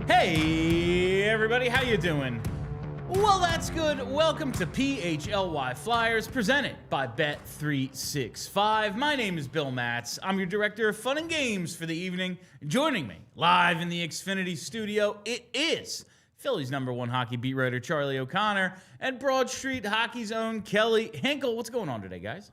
Hey everybody, how you doing? Well, that's good. Welcome to PHLY Flyers, presented by Bet365. My name is Bill Matz. I'm your director of fun and games for the evening. Joining me live in the Xfinity studio, it is Philly's #1 hockey beat writer Charlie O'Connor and Broad Street Hockey's own Kelly Hinkle. What's going on today, guys?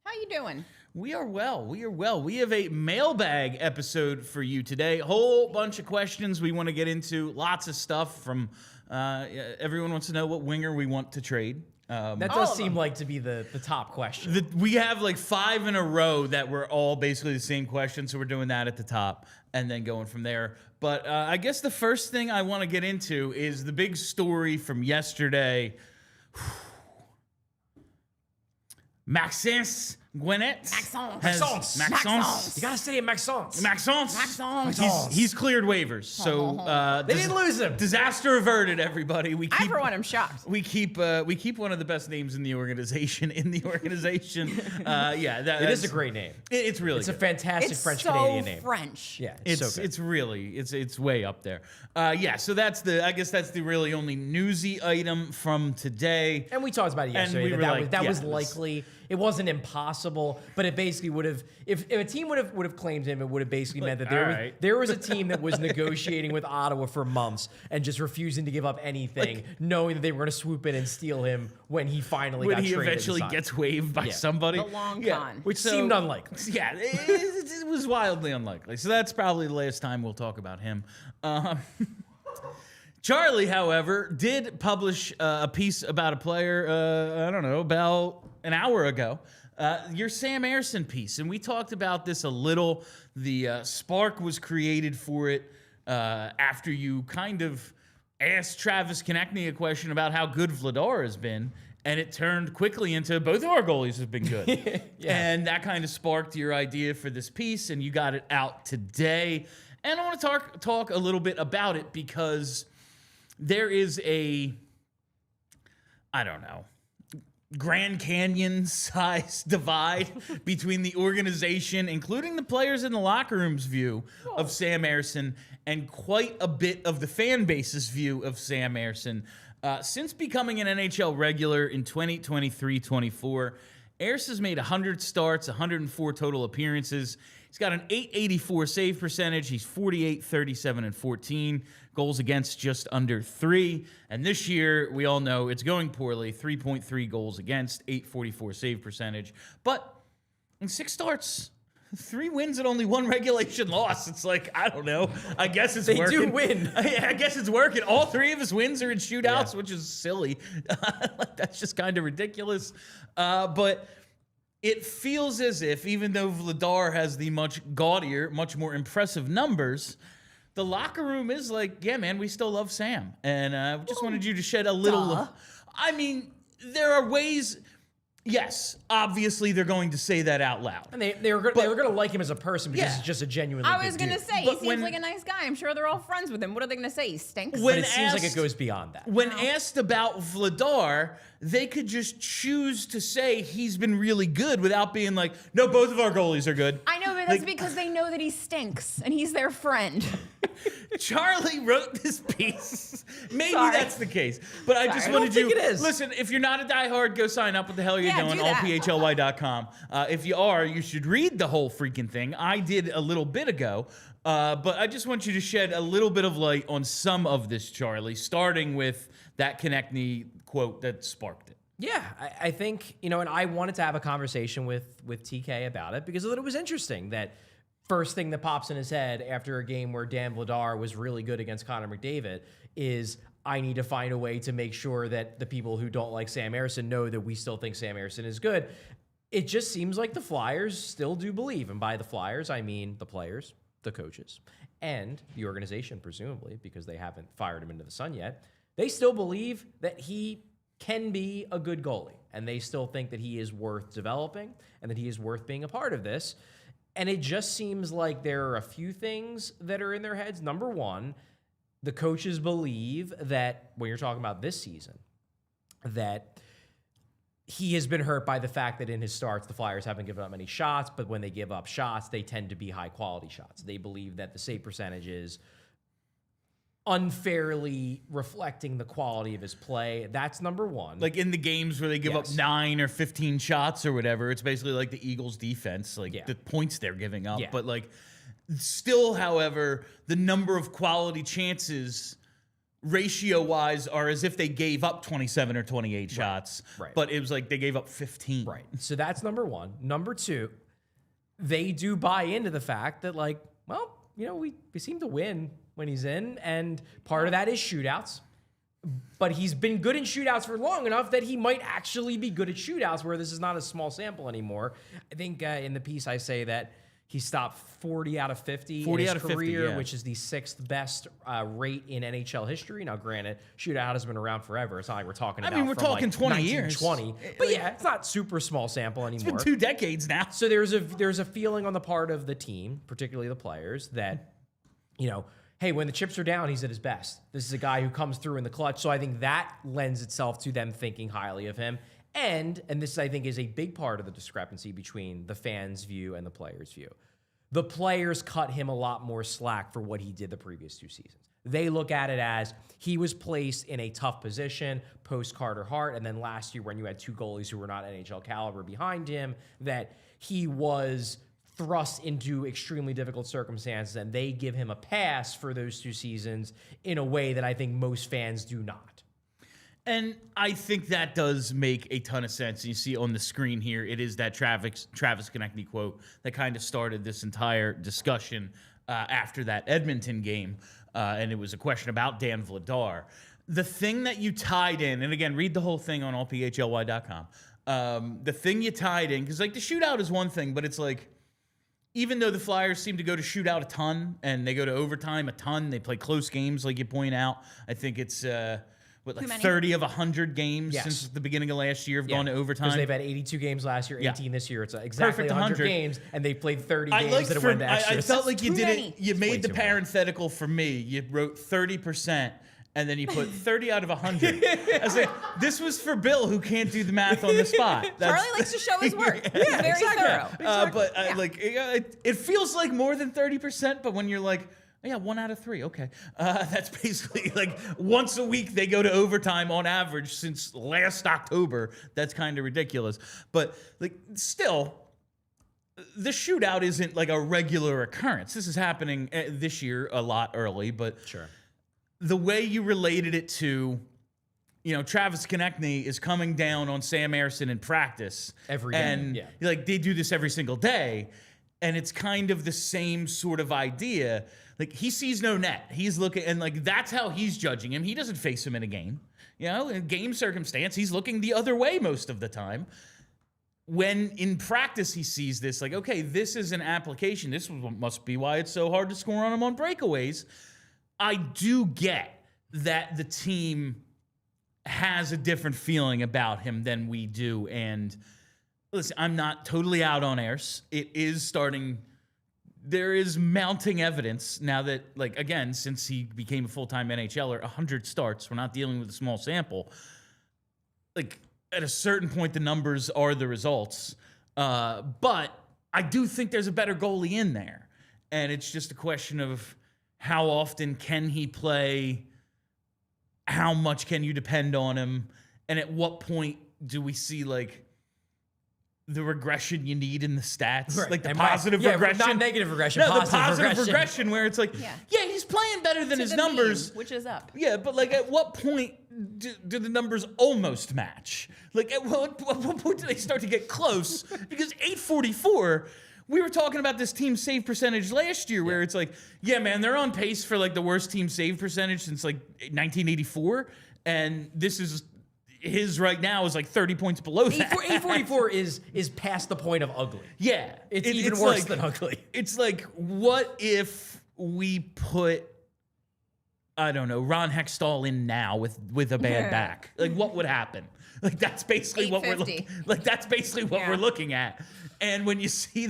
How you doing? We are well. We have a mailbag episode for you today. Whole bunch of questions we want to get into. Lots of stuff from everyone wants to know what winger we want to trade. That does seem like to be the top question. We have like 5 in a row that were all basically the same question, so we're doing that at the top and then going from there. But I guess the first thing I want to get into is the big story from yesterday. Maxence Guenette. Maxence. You gotta say it, Maxence. He's cleared waivers, so they didn't lose him. Disaster averted, everybody. I, for one, am shocked. We keep one of the best names in the organization. Yeah, it is a great name. It's really it's good. A fantastic French Canadian name. French. Yeah, it's so good. It's way up there. Yeah, so that's the really only newsy item from today. And we talked about it yesterday. That was likely. It wasn't impossible, but it basically would have. If a team would have claimed him, it would have basically meant that there was a team that was negotiating with Ottawa for months and just refusing to give up anything, knowing that they were going to swoop in and steal him when he finally got traded. When he eventually gets waived by somebody. The long con. Which seemed unlikely. Yeah, it was wildly unlikely. So that's probably the last time we'll talk about him. Charlie, however, did publish a piece about a player, about an hour ago. Your Sam Ersson piece, and we talked about this a little. The spark was created for it after you kind of asked Travis Konecny a question about how good Vladar has been, and it turned quickly into both of our goalies have been good. And that kind of sparked your idea for this piece, and you got it out today. And I want to talk a little bit about it because there is Grand Canyon-size divide between the organization, including the players in the locker room's view of Sam Ersson, and quite a bit of the fan base's view of Sam Ersson. Since becoming an NHL regular in 2023-24, Ersson has made 100 starts, 104 total appearances. He's got an .884 save percentage. He's 48, 37, and 14. Goals against just under 3. And this year, we all know it's going poorly. 3.3 goals against, .844 save percentage. But in 6 starts, 3 wins and only 1 regulation loss. It's like, I don't know. I guess it's working. They do win. I guess it's working. All 3 of his wins are in shootouts, which is silly. That's just kind of ridiculous. But it feels as if, even though Vladar has the much gaudier, much more impressive numbers, the locker room is like, yeah, man, we still love Sam. And we just wanted you to shed a little. I mean, there are ways. Yes, obviously they're going to say that out loud. And they were going to like him as a person because he's just a genuinely good dude. I was going to say, he seems like a nice guy. I'm sure they're all friends with him. What are they going to say? He stinks? But it seems like it goes beyond that. When asked about Vladar, they could just choose to say he's been really good without being like, no, both of our goalies are good. I know, but that's because they know that he stinks and he's their friend. Charlie wrote this piece. Maybe that's the case. But I just wanted you. Listen, if you're not a diehard, go sign up. What the hell are you doing? allphly.com. If you are, you should read the whole freaking thing. I did a little bit ago. But I just want you to shed a little bit of light on some of this, Charlie, starting with that Konecny quote that sparked it. Yeah, I think, and I wanted to have a conversation with TK about it because I thought it was interesting that first thing that pops in his head after a game where Dan Vladar was really good against Connor McDavid is I need to find a way to make sure that the people who don't like Sam Ersson know that we still think Sam Ersson is good. It just seems like the Flyers still do believe, and by the Flyers, I mean the players, the coaches, and the organization, presumably, because they haven't fired him into the sun yet. They still believe that he can be a good goalie, and they still think that he is worth developing and that he is worth being a part of this. And it just seems like there are a few things that are in their heads. Number one, the coaches believe that when you're talking about this season, that he has been hurt by the fact that in his starts, the Flyers haven't given up many shots, but when they give up shots, they tend to be high-quality shots. They believe that the save percentage is unfairly reflecting the quality of his play. That's number one. Like in the games where they give up 9 or 15 shots or whatever, it's basically like the Eagles defense, like the points they're giving up. Yeah. But like still, however, the number of quality chances ratio-wise are as if they gave up 27 or 28 shots. Right. But it was like they gave up 15. Right. So that's number one. Number two, they do buy into the fact that, like, well, you know, we seem to win when he's in, and part of that is shootouts. But he's been good in shootouts for long enough that he might actually be good at shootouts, where this is not a small sample anymore. I think in the piece I say that he stopped 40 out of 50 in his career, which is the 6th best rate in NHL history. Now, granted, shootout has been around forever. It's not like we're talking about we're talking like 20 years. 1920. But yeah, it's not super small sample anymore. It's been 2 decades now. So there's a feeling on the part of the team, particularly the players, that, you know, hey, when the chips are down, he's at his best. This is a guy who comes through in the clutch. So I think that lends itself to them thinking highly of him. And this, I think, is a big part of the discrepancy between the fans' view and the players' view. The players cut him a lot more slack for what he did the previous 2 seasons. They look at it as he was placed in a tough position post Carter Hart, and then last year when you had 2 goalies who were not NHL caliber behind him, that he was thrust into extremely difficult circumstances, and they give him a pass for those 2 seasons in a way that I think most fans do not. And I think that does make a ton of sense. You see on the screen here, it is that Travis Konecny quote that kind of started this entire discussion after that Edmonton game, and it was a question about Dan Vladar. The thing that you tied in, and again, read the whole thing on allphly.com. The thing you tied in, because like the shootout is one thing, but it's like, even though the Flyers seem to go to shootout a ton, and they go to overtime a ton, they play close games like you point out. I think it's... 30 of 100 games since the beginning of last year have gone to overtime. Because they've had 82 games last year, 18 this year. It's exactly 100 games, and they played 30 games that have went to extras. I felt like you did many. it. You made the parenthetical for me. You wrote 30%, and then you put 30 out of 100. I was like, this was for Bill, who can't do the math on the spot. Charlie likes to show his work. He's very thorough. It feels like more than 30%, but when you're like, yeah, 1 out of 3. Okay. That's basically like once a week they go to overtime on average since last October. That's kind of ridiculous. But like still, the shootout isn't like a regular occurrence. This is happening this year a lot early, but sure. The way you related it to, you know, Travis Konecny is coming down on Sam Ersson in practice. Every day. And like they do this every single day. And it's kind of the same sort of idea. Like, he sees no net. He's looking, and like, that's how he's judging him. He doesn't face him in a game. You know, in game circumstance, he's looking the other way most of the time. When in practice he sees this, like, okay, this is an application. This must be why it's so hard to score on him on breakaways. I do get that the team has a different feeling about him than we do. And listen, I'm not totally out on Ers. It is starting... There is mounting evidence now that, like, again, since he became a full-time NHLer, 100 starts, we're not dealing with a small sample. Like, at a certain point, the numbers are the results. But I do think there's a better goalie in there. And it's just a question of how often can he play, how much can you depend on him, and at what point do we see, like, the regression you need in the stats, right. Like the and positive regression, not negative regression. No, positive the positive regression where it's like, he's playing better than his numbers, mean, which is up. Yeah, but like, at what point do the numbers almost match? Like, at what point do they start to get close? Because 844. We were talking about this team save percentage last year, where it's like, yeah, man, they're on pace for like the worst team save percentage since like 1984, and this is. His right now is like 30 points below that. 844 is past the point of ugly. Yeah. It's even worse than ugly. It's like, what if we put, I don't know, Ron Hextall in now with a bad back? Like, what would happen? Like, that's basically what we're looking. Like, that's basically what we're looking at. And when you see,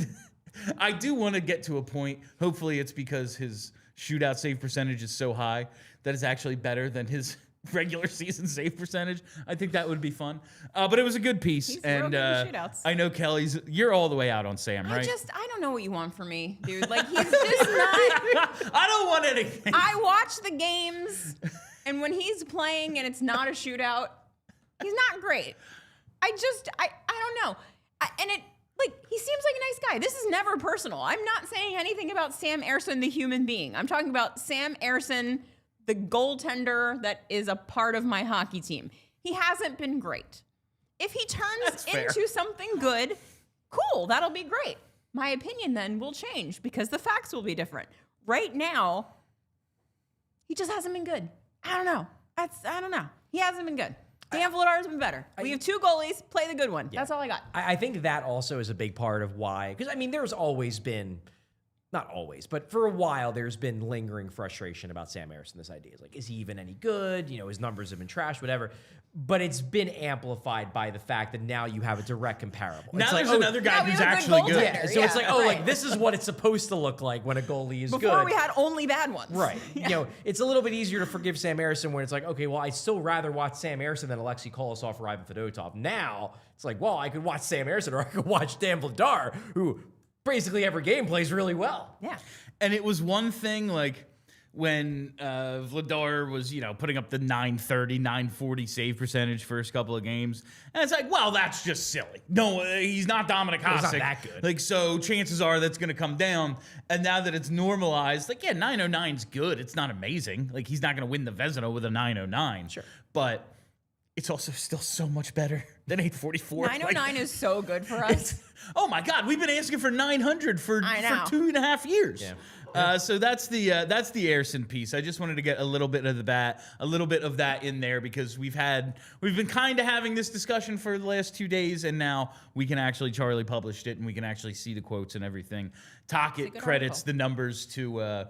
I do want to get to a point. Hopefully, it's because his shootout save percentage is so high that it's actually better than his regular season save percentage. I think that would be fun. But it was a good piece. He's real and good at shootouts. I know you're all the way out on Sam, right? I don't know what you want from me, dude. Like, he's just not. I don't want anything. I watch the games, and when he's playing and it's not a shootout, he's not great. I don't know. He seems like a nice guy. This is never personal. I'm not saying anything about Sam Ersson, the human being. I'm talking about Sam Ersson, the goaltender that is a part of my hockey team. He hasn't been great. If he turns into something good, cool, that'll be great. My opinion then will change because the facts will be different. Right now, he just hasn't been good. I don't know. I don't know. He hasn't been good. Dan Vladar's been better. We have 2 goalies. Play the good one. Yeah. That's all I got. I think that also is a big part of why. Because, I mean, there's always been, not always, but for a while, there's been lingering frustration about Sam Ersson. This idea is like, is he even any good? You know, his numbers have been trashed, whatever. But it's been amplified by the fact that now you have a direct comparable. Now it's there's like, another guy who's actually good. Yeah. So it's like, like, this is what it's supposed to look like when a goalie is good. Before we had only bad ones. Right. Yeah. You know, it's a little bit easier to forgive Sam Ersson when it's like, okay, well, I'd still rather watch Sam Ersson than Alexei Kolosov or Ivan Fedotov. Now, it's like, well, I could watch Sam Ersson or I could watch Dan Vladar, who basically every game plays really well. Yeah. And it was one thing, like, when Vladar was, putting up the 930, 940 save percentage first couple of games. And it's like, well, that's just silly. No, he's not Dominik Hasek. He's not that good. Like, so chances are that's going to come down. And now that it's normalized, like, yeah, 909's good. It's not amazing. Like, he's not going to win the Vezina with a 909. Sure. But it's also still so much better than 844. 909 is so good for us. Oh, my God. We've been asking for 900 for 2.5 years. Yeah. So that's the Ersson piece. I just wanted to get a little bit of that in there because we've been kind of having this discussion for the last 2 days, and now we can actually, Charlie published it, and we can actually see the quotes and everything. Tocchet credits the numbers to.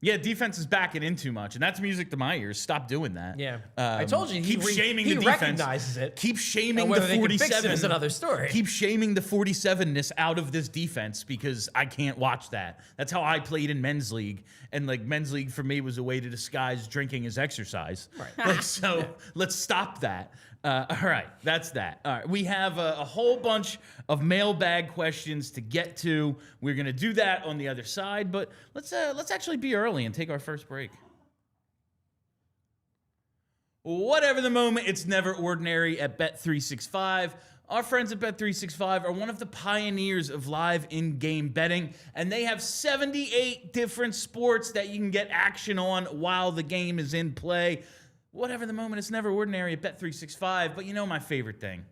Defense is backing in too much, and that's music to my ears. Stop doing that. Yeah, I told you. Keep shaming the defense. Recognizes it. Keep shaming the 47. Is another story. Keep shaming the 47ness out of this defense because I can't watch that. That's how I played in men's league, and like men's league for me was a way to disguise drinking as exercise. Right. Let's stop that. All right, that's that. All right, we have a whole bunch of mailbag questions to get to. We're gonna do that on the other side, but let's actually be early and take our first break. Whatever the moment, it's never ordinary at Bet365. Our friends at Bet365 are one of the pioneers of live in-game betting, and they have 78 different sports that you can get action on while the game is in play. Whatever the moment, it's never ordinary at Bet365, but you know my favorite thing.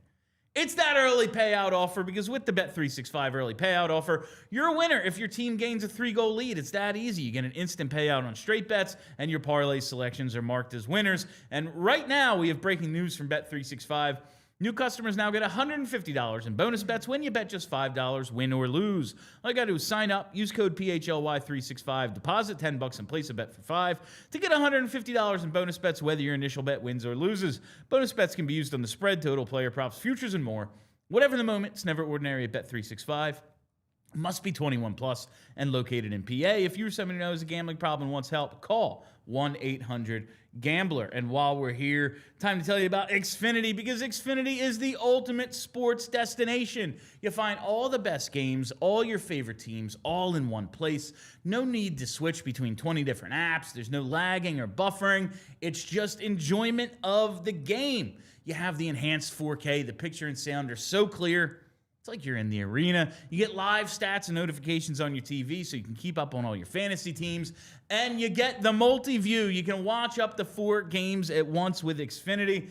It's that early payout offer, because with the Bet365 early payout offer, you're a winner if your team gains a 3-goal lead. It's that easy. You get an instant payout on straight bets, and your parlay selections are marked as winners. And right now, we have breaking news from Bet365. New customers now get $150 in bonus bets when you bet just $5, win or lose. All you got to do is sign up, use code PHLY365, deposit $10 and place a bet for $5 to get $150 in bonus bets whether your initial bet wins or loses. Bonus bets can be used on the spread, total, player props, futures, and more. Whatever the moment, it's never ordinary at Bet365. Must be 21 plus and located in PA. If you're somebody who knows a gambling problem and wants help, call 1-800-GAMBLER. And while we're here, time to tell you about Xfinity, because Xfinity is the ultimate sports destination. You find all the best games, all your favorite teams, all in one place. No need to switch between 20 different apps. There's no lagging or buffering. It's just enjoyment of the game. You have the enhanced 4K. The picture and sound are so clear. It's like you're in the arena. You get live stats and notifications on your TV so you can keep up on all your fantasy teams. And you get the multi-view. You can watch up to 4 games at once with Xfinity.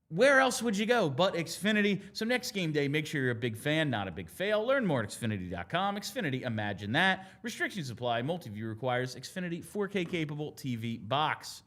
Where else would you go but Xfinity? So next game day, make sure you're a big fan, not a big fail. Learn more at Xfinity.com. Xfinity, imagine that. Restrictions apply. Multi-view requires Xfinity 4K capable TV box.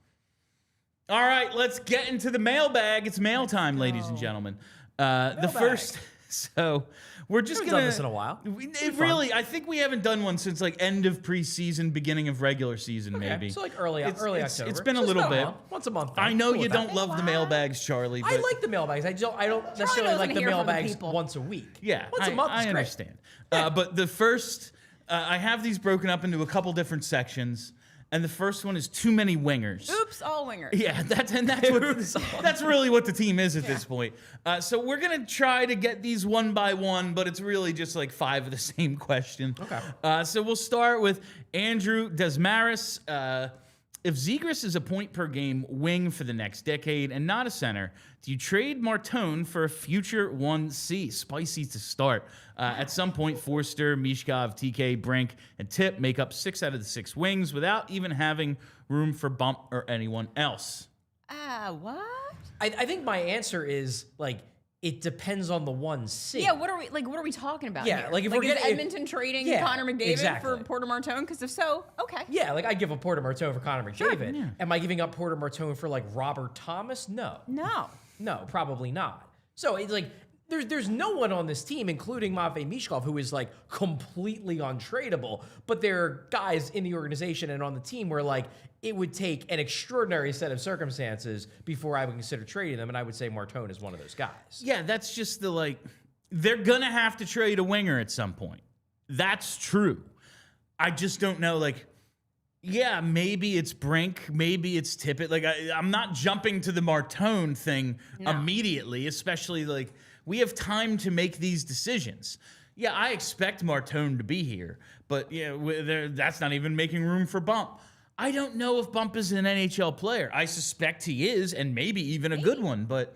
All right, let's get into the mailbag. It's mail time, ladies and gentlemen. The first... So we're just going to... done this in a while. I think we haven't done one since like end of preseason, beginning of regular season, maybe. So like early October. It's been a little bit. Once a month. I know you don't love the mailbags, Charlie. I like the mailbags. I don't necessarily like the mailbags once a week. Yeah, once a month is I understand. But the first, I have these broken up into a couple different sections. And the first one is too many wingers. Oops, all wingers. Yeah, that's really what the team is at this point. So we're gonna try to get these one by one, but it's really just like 5 of the same question. Okay. So we'll start with Andrew Desmaris. If Zegras is a point per game wing for the next decade and not a center, do you trade Martone for a future 1C? Spicy to start. At some point, Forster, Michkov, TK, Brink, and Tip make up 6 out of the 6 wings without even having room for Bump or anyone else. What? I think my answer is like it depends on the 1C. Yeah, what are we talking about? Yeah, here? like if we're is getting Edmonton trading Yeah, Connor McDavid exactly. for Porter Martone? Because if so, okay. Yeah, like I give up Porter Martone for Connor McDavid. Am I giving up Porter Martone for like Robert Thomas? No. No, probably not. So it's like there's no one on this team, including Matvei Michkov, who is like completely untradeable. But there are guys in the organization and on the team where like it would take an extraordinary set of circumstances before I would consider trading them, and I would say Martone is one of those guys. Yeah, that's just the like, they're gonna have to trade a winger at some point. That's true. I just don't know, like, yeah, maybe it's Brink, maybe it's Tippett. Like, I'm not jumping to the Martone thing immediately, especially like we have time to make these decisions. Yeah, I expect Martone to be here, but yeah, that's not even making room for Bump. I don't know if Bump is an NHL player. I suspect he is, and maybe even a good one. But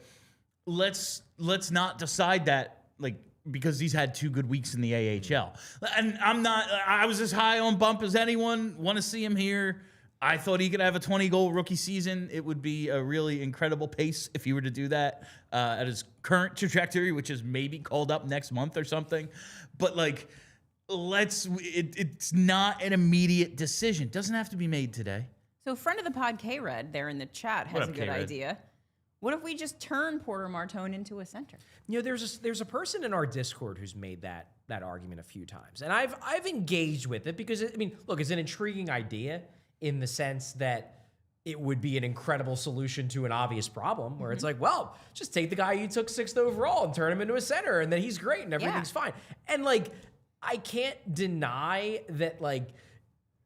let's not decide that like because he's had 2 good weeks in the AHL. And I was as high on Bump as anyone. Want to see him here. I thought he could have a 20-goal rookie season. It would be a really incredible pace if he were to do that at his current trajectory, which is maybe called up next month or something. But like, it's not an immediate decision. It doesn't have to be made today. So friend of the pod, K-Red, there in the chat has a good idea. What if we just turn Porter Martone into a center? You know, there's a person in our Discord who's made that argument a few times, and I've engaged with it because I mean, look, it's an intriguing idea in the sense that it would be an incredible solution to an obvious problem where it's like, well, just take the guy you took 6th overall and turn him into a center, and then he's great and everything's fine. And like, I can't deny that like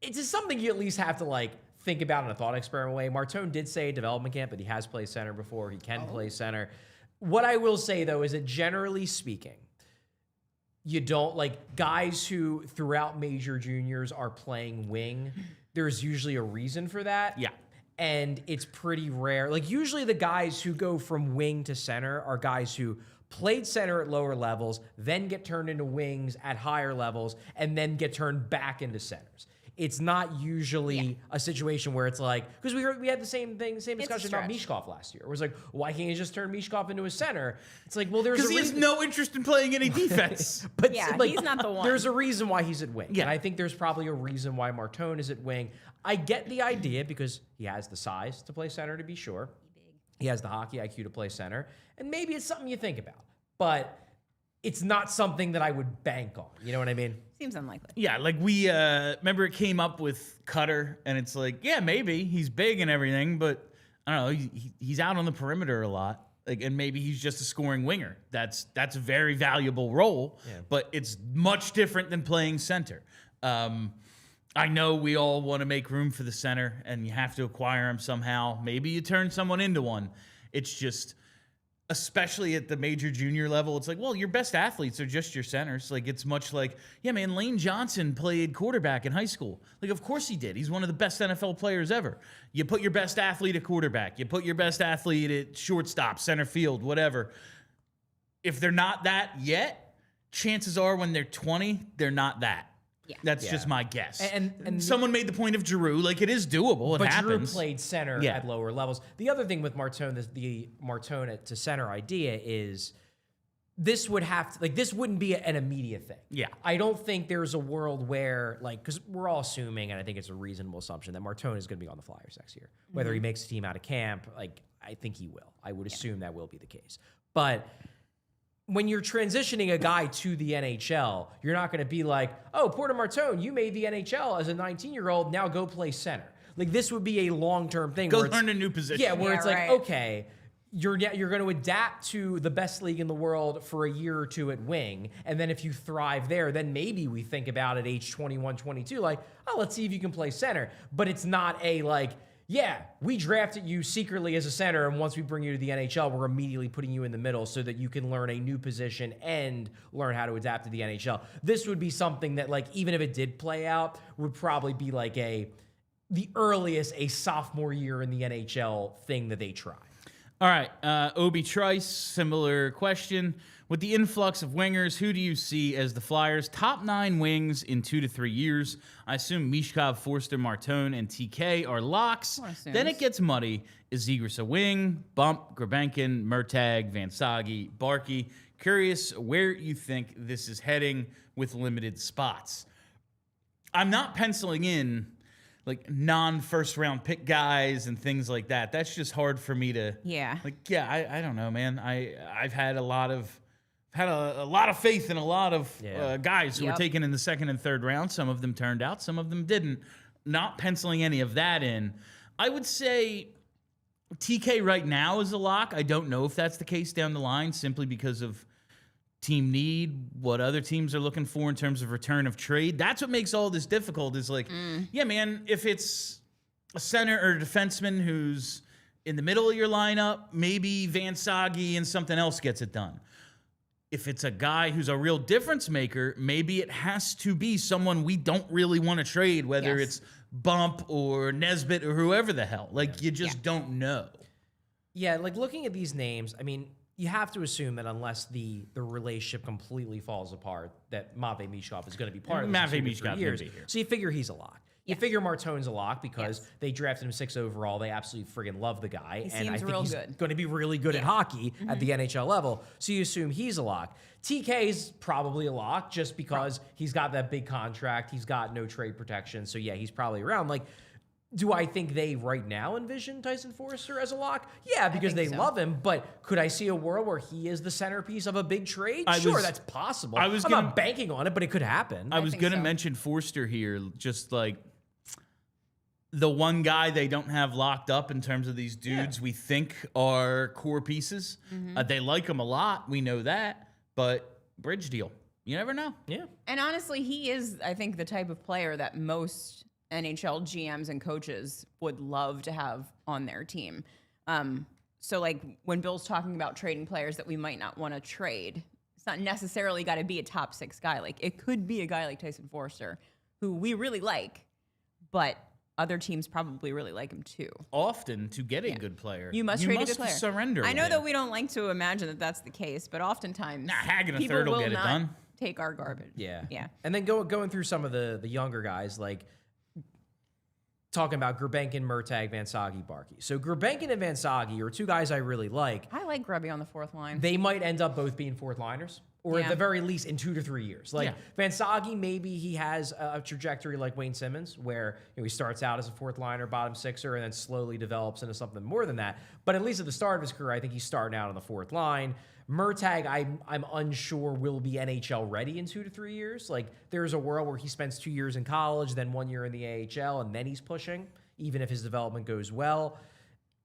it's just something you at least have to like think about in a thought experiment way. Martone did say development camp that he has played center before. He can play center. What I will say though is that generally speaking, you don't like guys who throughout major juniors are playing wing. There's usually a reason for that. Yeah. And it's pretty rare. Like usually the guys who go from wing to center are guys who played center at lower levels, then get turned into wings at higher levels, and then get turned back into centers. It's not usually a situation where it's like, because we had the same discussion about Michkov last year. It was like, why can't you just turn Michkov into a center? It's like, well, there's because he has no interest in playing any defense. But like, he's not the one. There's a reason why he's at wing. Yeah. And I think there's probably a reason why Martone is at wing. I get the idea because he has the size to play center, to be sure. He has the hockey IQ to play center. And maybe it's something you think about. But it's not something that I would bank on. You know what I mean? Seems unlikely. Yeah, like we remember it came up with Cutter, and it's like, yeah, maybe he's big and everything, but I don't know, he's out on the perimeter a lot, like, and maybe he's just a scoring winger. That's a very valuable role, but it's much different than playing center. I know we all want to make room for the center, and you have to acquire him somehow. Maybe you turn someone into one. It's just, especially at the major junior level, it's like, well, your best athletes are just your centers. Like, it's much like, yeah, man, Lane Johnson played quarterback in high school. Like, of course he did. He's one of the best NFL players ever. You put your best athlete at quarterback. You put your best athlete at shortstop, center field, whatever. If they're not that yet, chances are when they're 20, they're not that. Yeah. That's just my guess. And someone made the point of Giroux. Like, it is doable. It but happens. Giroux played center at lower levels. The other thing with Martone, the Martone to center idea is this would have to, like, this wouldn't be an immediate thing. Yeah. I don't think there's a world where, like, because we're all assuming, and I think it's a reasonable assumption, that Martone is going to be on the Flyers next year. Whether he makes a team out of camp, like, I think he will. I would assume that will be the case. But when you're transitioning a guy to the NHL, you're not going to be like, oh, Porter Martone, you made the NHL as a 19-year-old, now go play center. Like, this would be a long-term thing. Go learn a new position. Yeah, where it's like, right. okay, you're going to adapt to the best league in the world for a year or two at wing. And then if you thrive there, then maybe we think about at age 21, 22, like, oh, let's see if you can play center. But it's not a like, yeah, we drafted you secretly as a center, and once we bring you to the NHL, we're immediately putting you in the middle so that you can learn a new position and learn how to adapt to the NHL. This would be something that, like, even if it did play out, would probably be like the earliest a sophomore year in the NHL thing that they try. All right, Obi Trice, similar question. With the influx of wingers, who do you see as the Flyers' top 9 wings in 2 to 3 years? I assume Michkov, Forster, Martone, and TK are locks. Then it gets muddy. Is Zegras a wing? Bump, Grabenkin, Mertag, Vansagi, Barkey. Curious where you think this is heading with limited spots. I'm not penciling in like non-first round pick guys and things like that. That's just hard for me to. Yeah. I don't know, man. I've had a lot of faith in a lot of guys who were taken in the second and third round. Some of them turned out, some of them didn't. Not penciling any of that in. I would say TK right now is a lock. I don't know if that's the case down the line, simply because of team need, what other teams are looking for in terms of return of trade. That's what makes all this difficult is like, yeah, man, if it's a center or a defenseman who's in the middle of your lineup, maybe Vansagi and something else gets it done. If it's a guy who's a real difference maker, maybe it has to be someone we don't really want to trade, whether it's Bump or Nesbitt or whoever the hell. Like, you just don't know. Yeah, like looking at these names, I mean, you have to assume that unless the relationship completely falls apart, that Matvei Michkov is going to be part of this Matvei in 2 to 3 Michkov years. will be here. So you figure he's a lock. You figure Martone's a lock because they drafted him 6 overall. They absolutely friggin' love the guy. He and I seems think real he's good. going to be really good at hockey at the NHL level. So you assume he's a lock. TK's probably a lock just because he's got that big contract. He's got no trade protection. So yeah, he's probably around. Like, do I think they right now envision Tyson Forster as a lock? Yeah, because they love him. But could I see a world where he is the centerpiece of a big trade? Sure, that's possible. I'm not banking on it, but it could happen. I was going to mention Forster here, just like the one guy they don't have locked up in terms of these dudes we think are core pieces. They like him a lot. We know that. But bridge deal. You never know. Yeah. And honestly, he is, I think, the type of player that most NHL GMs and coaches would love to have on their team. So, like, when Bill's talking about trading players that we might not want to trade, it's not necessarily got to be a top 6 guy. Like, it could be a guy like Tyson Forster, who we really like, but other teams probably really like him too. Often, to get a good player, you must trade a good player. Surrender. I know that we don't like to imagine that that's the case, but oftentimes, Hagen a people third will will get it not done. take our garbage. Yeah. Yeah. And then going through some of the younger guys, like talking about Grabenkin, Mertag, Vansagi, Barkey. So Grabenkin and Vansagi are 2 guys I really like. I like Grubby on the 4th line. They might end up both being 4th liners, or at the very least in 2 to 3 years. Like Vansagi, maybe he has a trajectory like Wayne Simmons, where he starts out as a 4th liner, bottom 6er, and then slowly develops into something more than that. But at least at the start of his career, I think he's starting out on the 4th line. Mertag, I'm unsure will be NHL ready in 2 to 3 years. Like, there's a world where he spends 2 years in college, then 1 year in the AHL, and then he's pushing, even if his development goes well.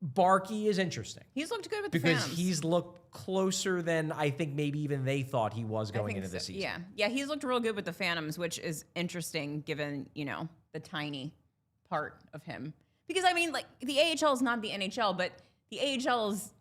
Barkey is interesting. He's looked good with because the Phantoms. he's looked closer than I think maybe even they thought he was going into this season. Yeah, he's looked real good with the Phantoms, which is interesting given, the tiny part of him. Because, I mean, like, the AHL is not the NHL, but the AHL is,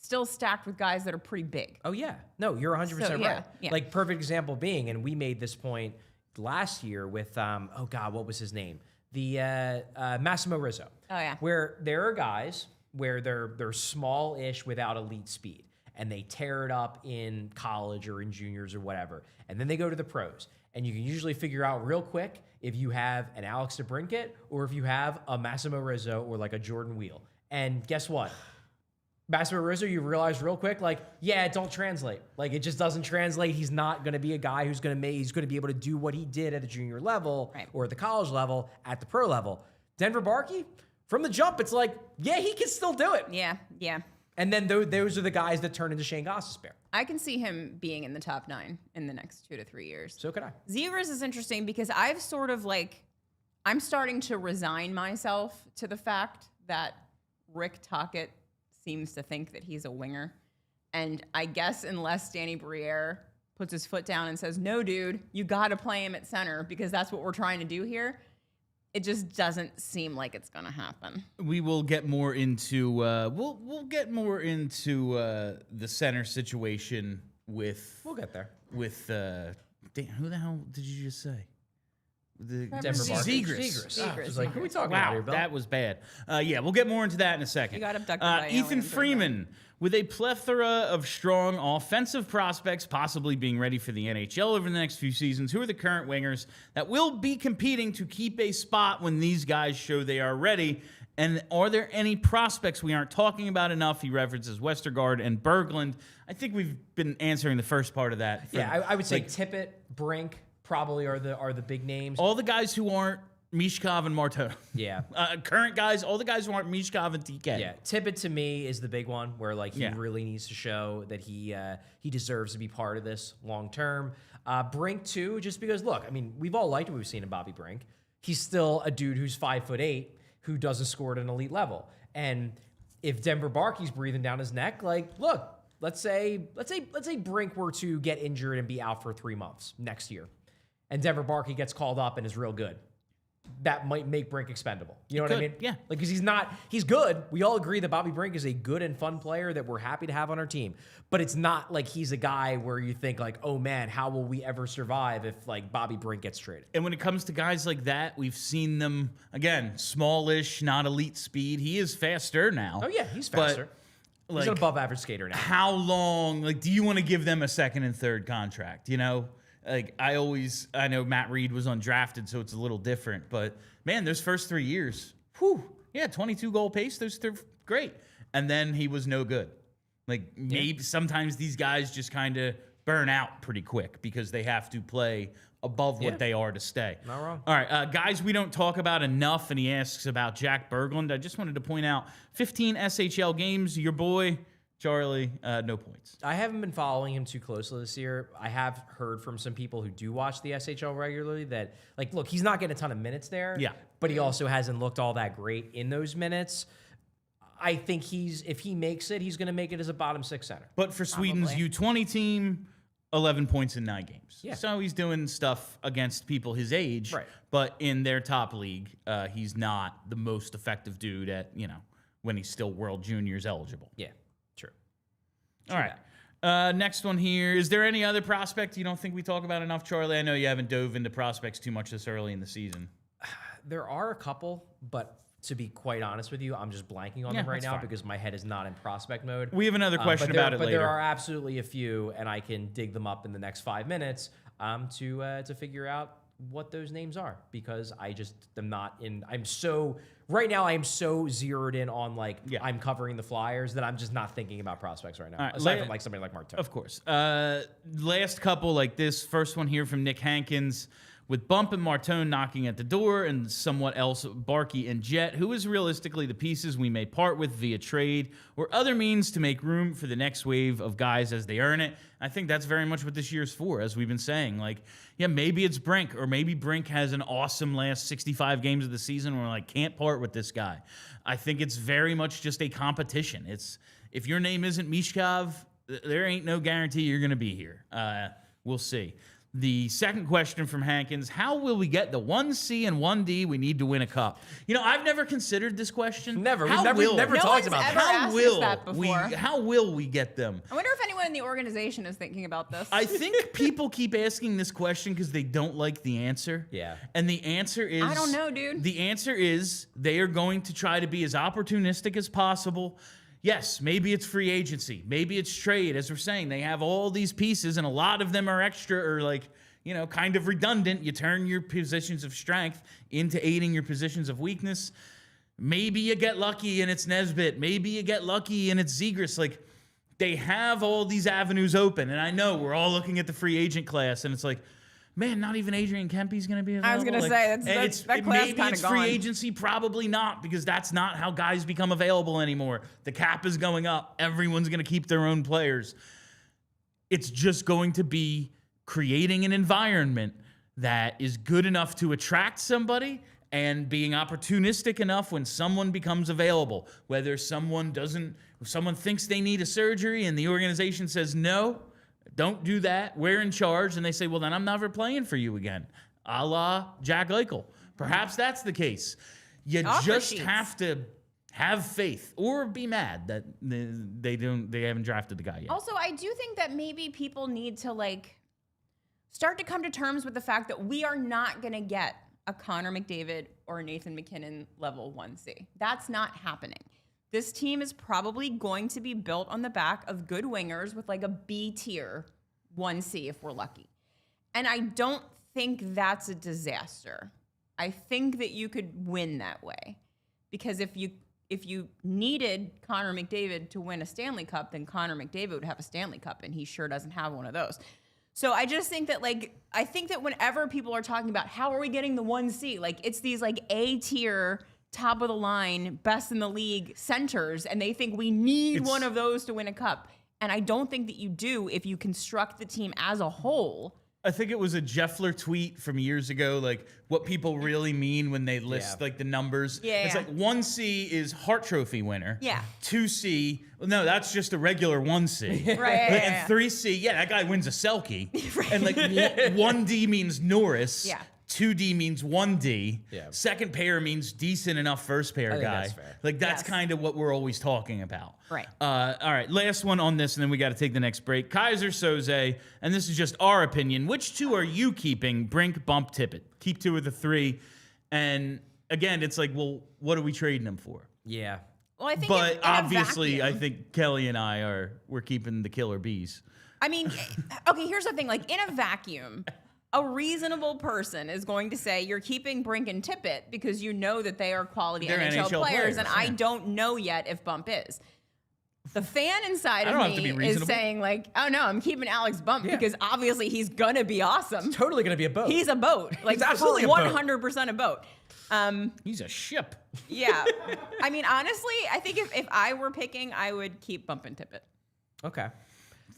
still stacked with guys that are pretty big. Oh, yeah. No, you're 100% right. Yeah. Like, perfect example being, and we made this point last year with, what was his name? The Massimo Rizzo. Oh, yeah. Where there are guys where they're small-ish without elite speed, and they tear it up in college or in juniors or whatever, and then they go to the pros. And you can usually figure out real quick if you have an Alex DeBrincat or if you have a Massimo Rizzo or like a Jordan Wheel. And guess what? Massimo Rizzo, you realize real quick, like, it don't translate. Like, it just doesn't translate. He's not going to be a guy he's going to be able to do what he did at the junior level or at the college level at the pro level. Denver Barkey, from the jump, it's like, he can still do it. Yeah. And then those are the guys that turn into Shane Gostisbehere. I can see him being in the top 9 in the next 2 to 3 years. So could I. Zegras is interesting because I've sort of I'm starting to resign myself to the fact that Rick Tocchet seems to think that he's a winger. And I guess unless Danny Briere puts his foot down and says, no, dude, you got to play him at center because that's what we're trying to do here, it just doesn't seem like it's going to happen. We will get more into we'll get more into the center situation with. We'll get there. With damn, who the hell did you just say? The Denver Barkey. Zegras. I was like, who are we talking about here, Bill? That was bad. Yeah, we'll get more into that in a second. You got abducted by Ethan aliens, Freeman, with a plethora of strong offensive prospects possibly being ready for the NHL over the next few seasons, who are the current wingers that will be competing to keep a spot when these guys show they are ready? And are there any prospects we aren't talking about enough? He references Westergaard and Berglund. I think we've been answering the first part of that. Yeah, I would say Tippett, Brink probably are the big names. All the guys who aren't Michkov and Martone. Yeah. Current guys, all the guys who aren't Michkov and TK. Yeah, Tippett to me is the big one where like he really needs to show that he deserves to be part of this long term. Brink too, just because look, I mean, we've all liked what we've seen in Bobby Brink. He's still a dude who's 5'8" who doesn't score at an elite level. And if Denver Barkey's breathing down his neck, like, look, let's say Brink were to get injured and be out for 3 months next year, and Denver Barkey gets called up and is real good. That might make Brink expendable. You know what I mean? Yeah. Like, because he's good. We all agree that Bobby Brink is a good and fun player that we're happy to have on our team. But it's not like he's a guy where you think like, oh man, how will we ever survive if like Bobby Brink gets traded? And when it comes to guys like that, we've seen them, again, smallish, not elite speed. He is faster now. Oh yeah, he's faster. But, he's an above average skater now. How long, like, do you want to give them a second and third contract, you know? Like, I know Matt Reed was undrafted, so it's a little different. But, man, those first 3 years, 22 goal pace, they're great. And then he was no good. Like, maybe sometimes these guys just kind of burn out pretty quick because they have to play above what they are to stay. Not wrong. All right, guys we don't talk about enough, and he asks about Jack Berglund. I just wanted to point out 15 SHL games, your boy Charlie, no points. I haven't been following him too closely this year. I have heard from some people who do watch the SHL regularly that, like, look, he's not getting a ton of minutes there. Yeah. But he also hasn't looked all that great in those minutes. I think if he makes it, he's going to make it as a bottom six center. But for Sweden's Probably. U20 team, 11 points in 9 games. Yeah. So he's doing stuff against people his age. Right. But in their top league, he's not the most effective dude at, when he's still World Juniors eligible. Yeah, true. All right. Next one here. Is there any other prospect you don't think we talk about enough, Charlie? I know you haven't dove into prospects too much this early in the season. There are a couple, but to be quite honest with you, I'm just blanking on them right that's now fine. because my head is not in prospect mode. We have another question but there- about it but later. there are absolutely a few, and I can dig them up in the next 5 minutes to figure out what those names are because I just am not in. Right now I am so zeroed in on I'm covering the Flyers that I'm just not thinking about prospects right now. right, Aside from like somebody like Martone. Of course. Last couple like this. First one here from Nick Hankins. With Bump and Martone knocking at the door and somewhat else, Barkey and Jett, who is realistically the pieces we may part with via trade or other means to make room for the next wave of guys as they earn it. I think that's very much what this year's for, as we've been saying. Maybe it's Brink, or maybe Brink has an awesome last 65 games of the season where we're can't part with this guy. I think it's very much just a competition. If your name isn't Michkov, there ain't no guarantee you're going to be here. We'll see. The second question from Hankins, how will we get the 1C and 1D we need to win a cup? I've never considered this question. Never. How We've never No talked one's about ever that. asked us that before. How will we get them? I wonder if anyone in the organization is thinking about this. I think people keep asking this question because they don't like the answer. Yeah. And the answer is... I don't know, dude. The answer is they are going to try to be as opportunistic as possible. Yes, maybe it's free agency. Maybe it's trade. As we're saying, they have all these pieces, and a lot of them are extra or kind of redundant. You turn your positions of strength into aiding your positions of weakness. Maybe you get lucky and it's Nesbitt. Maybe you get lucky and it's Zegras. They have all these avenues open. And I know we're all looking at the free agent class, and it's man, not even Adrian Kempe's going to be available. I was going to say, that class maybe kind it's of free gone. agency, probably not, because that's not how guys become available anymore. The cap is going up. Everyone's going to keep their own players. It's just going to be creating an environment that is good enough to attract somebody and being opportunistic enough when someone becomes available, whether someone thinks they need a surgery and the organization says, no, don't do that, we're in charge, and they say, well, then I'm never playing for you again, a la Jack Eichel. Perhaps that's the case. You just have to have faith or be mad that they haven't drafted the guy yet. Also, I do think that maybe people need to start to come to terms with the fact that we are not going to get a Connor McDavid or a Nathan McKinnon level 1C. That's not happening. This team is probably going to be built on the back of good wingers with a B tier 1C if we're lucky. And I don't think that's a disaster. I think that you could win that way. Because if you needed Connor McDavid to win a Stanley Cup, then Connor McDavid would have a Stanley Cup, and he sure doesn't have one of those. So I just think that I think that whenever people are talking about how are we getting the 1C, it's these A tier, top of the line, best in the league centers, and they think we need one of those to win a cup. And I don't think that you do if you construct the team as a whole. I think it was a Jeffler tweet from years ago, what people really mean when they list the numbers. Yeah, it's 1C is Hart Trophy winner. Yeah. 2C, no, that's just a regular 1C. Right. And 3C, that guy wins a Selke. Right. And 1D means Norris. Yeah. 2D means 1D. Yeah. Second pair means decent enough first pair guy. That's fair. That's kind of what we're always talking about. Right. All right, last one on this, and then we got to take the next break. Kaiser Soze, and this is just our opinion. Which two are you keeping? Brink, Bump, Tippett. Keep two of the three. And again, it's well, what are we trading them for? Yeah. Well, I think But in a obviously, vacuum, I think Kelly and we're keeping the killer bees. I mean, okay, here's the thing. In a vacuum, a reasonable person is going to say you're keeping Brink and Tippett because you know that they are quality They're NHL players, and yeah. I don't know yet if Bump is. The fan inside I of don't have to be me is reasonable. saying oh no, I'm keeping Alex Bump because obviously he's gonna be awesome. It's totally going to be a boat. He's a boat. He's absolutely a boat. 100% a boat. He's a ship. Yeah. I mean, honestly, I think if I were picking, I would keep Bump and Tippett. Okay.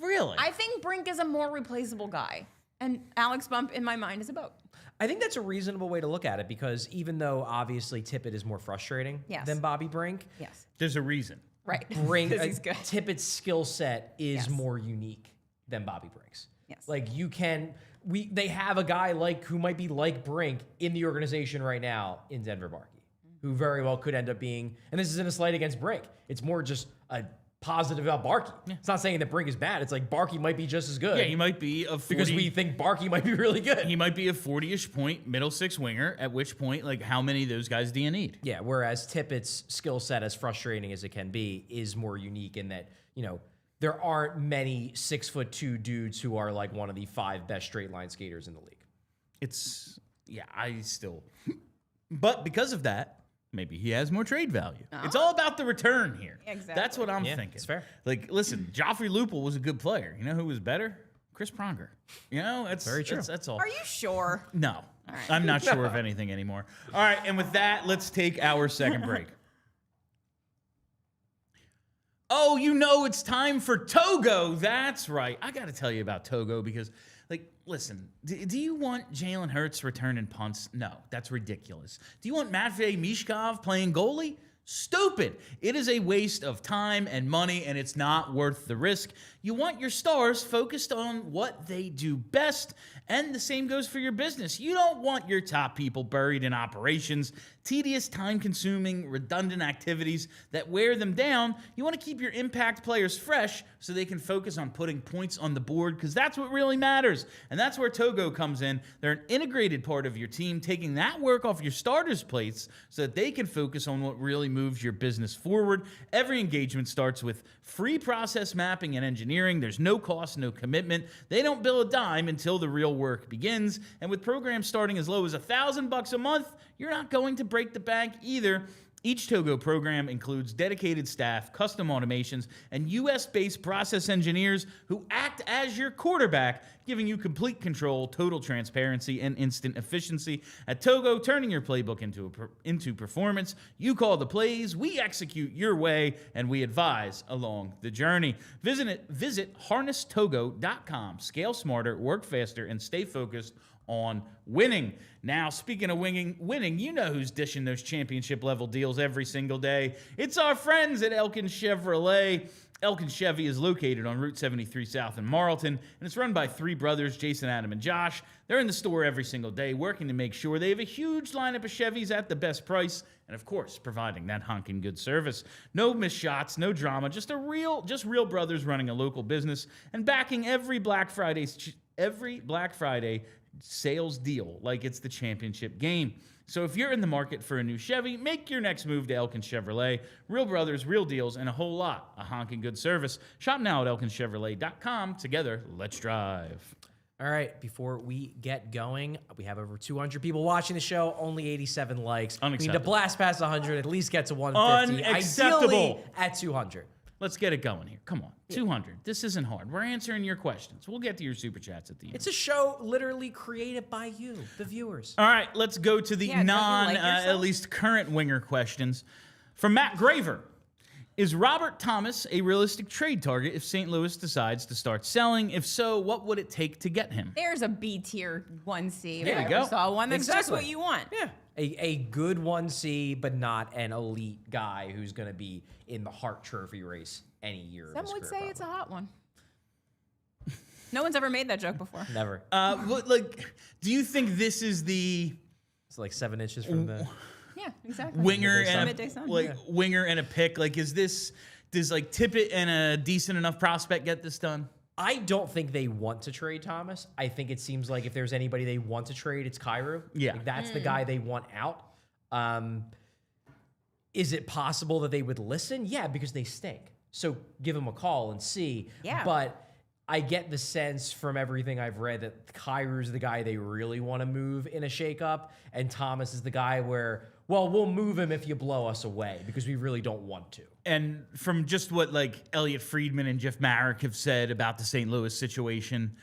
Really? I think Brink is a more replaceable guy. And Alex Bump, in my mind, is a boat. I think that's a reasonable way to look at it because even though obviously Tippett is more frustrating than Bobby Brink, Yes. There's a reason. Right. Brink, 'Cause he's good. Tippett's skill set is Yes. more unique than Bobby Brink's. Yes. They have a guy who might be like Brink in the organization right now in Denver Barkey, who very well could end up being, and this isn't a slight against Brink. It's more just a positive about Barkey. Yeah. It's not saying that Brink is bad. It's Barkey might be just as good. Yeah, he might be a 40, because we think Barkey might be really good. He might be a 40-ish point middle six winger, at which point, how many of those guys do you need? Yeah, whereas Tippett's skill set, as frustrating as it can be, is more unique in that, there aren't many 6'2" dudes who are one of the 5 best straight line skaters in the league. But because of that, maybe he has more trade value. It's all about the return here. Exactly. That's what I'm Yeah, thinking. it's fair. Listen, Joffrey Lupul was a good player. You know who was better? Chris Pronger. It's very true. That's all. Are you sure? No. I'm not sure of anything anymore. All right, and with that, let's take our second break. Oh, it's time for Togo. That's right. I got to tell you about Togo because, listen, do you want Jalen Hurts returning punts? No, that's ridiculous. Do you want Matvei Michkov playing goalie? Stupid. It is a waste of time and money, and it's not worth the risk. You want your stars focused on what they do best, and the same goes for your business. You don't want your top people buried in operations, tedious, time-consuming, redundant activities that wear them down. You want to keep your impact players fresh so they can focus on putting points on the board, because that's what really matters. And that's where Togo comes in. They're an integrated part of your team, taking that work off your starters' plates so that they can focus on what really moves your business forward. Every engagement starts with free process mapping and engineering. There's no cost, no commitment. They don't bill a dime until the real work begins. And with programs starting as low as $1,000 a month, you're not going to break the bank either. Each Togo program includes dedicated staff, custom automations, and US-based process engineers who act as your quarterback, giving you complete control, total transparency, and instant efficiency. At Togo, turning your playbook into performance. You call the plays, we execute your way, and we advise along the journey. Visit harnesstogo.com. Scale smarter, work faster, and stay focused on winning. Now, speaking of winning, you know who's dishing those championship level deals every single day. It's our friends at Elkin Chevrolet. Elkin Chevy is located on Route 73 South in Marlton, and it's run by three brothers, Jason, Adam, and Josh. They're in the store every single day, working to make sure they have a huge lineup of Chevys at the best price, and of course, providing that honking good service. No missed shots, no drama, just real brothers running a local business and backing every Black Friday sales deal like it's the championship game. So if you're in the market for a new Chevy, make your next move to Elkin Chevrolet. Real brothers, real deals, and a whole lot of honking good service. Shop now at elkinchevrolet.com. Together, let's drive. All right, before we get going, we have over 200 people watching the show, only 87 likes. We need to blast past 100, at least get to 150. Unacceptable. Ideally at 200. Let's get it going here. Come on. 200. This isn't hard. We're answering your questions. We'll get to your super chats at the end. It's a show literally created by you, the viewers. All right, let's go to the at least current winger questions. From Matt Graver. Is Robert Thomas a realistic trade target if St. Louis decides to start selling? If so, what would it take to get him? There's a B tier 1C. There you go. Saw one that's just what you want. Yeah. A good 1C, but not an elite guy who's going to be in the Hart Trophy race any year. Some would say it's a hot one. No one's ever made that joke before. Never. Do you think this is the... It's like 7 inches from the... Yeah, exactly. Winger and winger and a pick. Like, does Tippett and a decent enough prospect get this done? I don't think they want to trade Thomas. I think it seems like if there's anybody they want to trade, it's Kyrou. Yeah. Like, that's the guy they want out. Is it possible that they would listen? Yeah, because they stink. So give them a call and see. Yeah. But I get the sense from everything I've read that Kyrou's the guy they really want to move in a shakeup, and Thomas is the guy where, well, we'll move him if you blow us away because we really don't want to. And from just what Elliot Friedman and Jeff Marek have said about the St. Louis situation,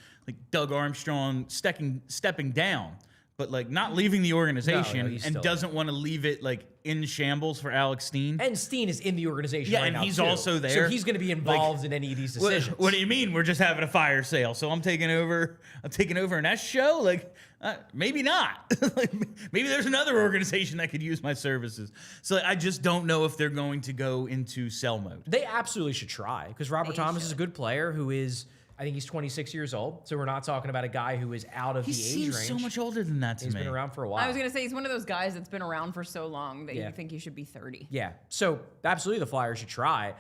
Doug Armstrong stepping down, but not leaving the organization and doesn't want to leave it in shambles for Alex Steen. And Steen is in the organization right now, and he's too. also there. So he's going to be involved in any of these decisions. What do you mean we're just having a fire sale? So I'm taking over an S show? Maybe not. Maybe there's another organization that could use my services. So I just don't know if they're going to go into sell mode. They absolutely should try because Robert Thomas is a good player who is, I think he's 26 years old. So we're not talking about a guy who is out of the age range. He seems so much older than that to me. He's been around for a while. I was going to say he's one of those guys that's been around for so long that you think he should be 30. Yeah. So absolutely the Flyers should try.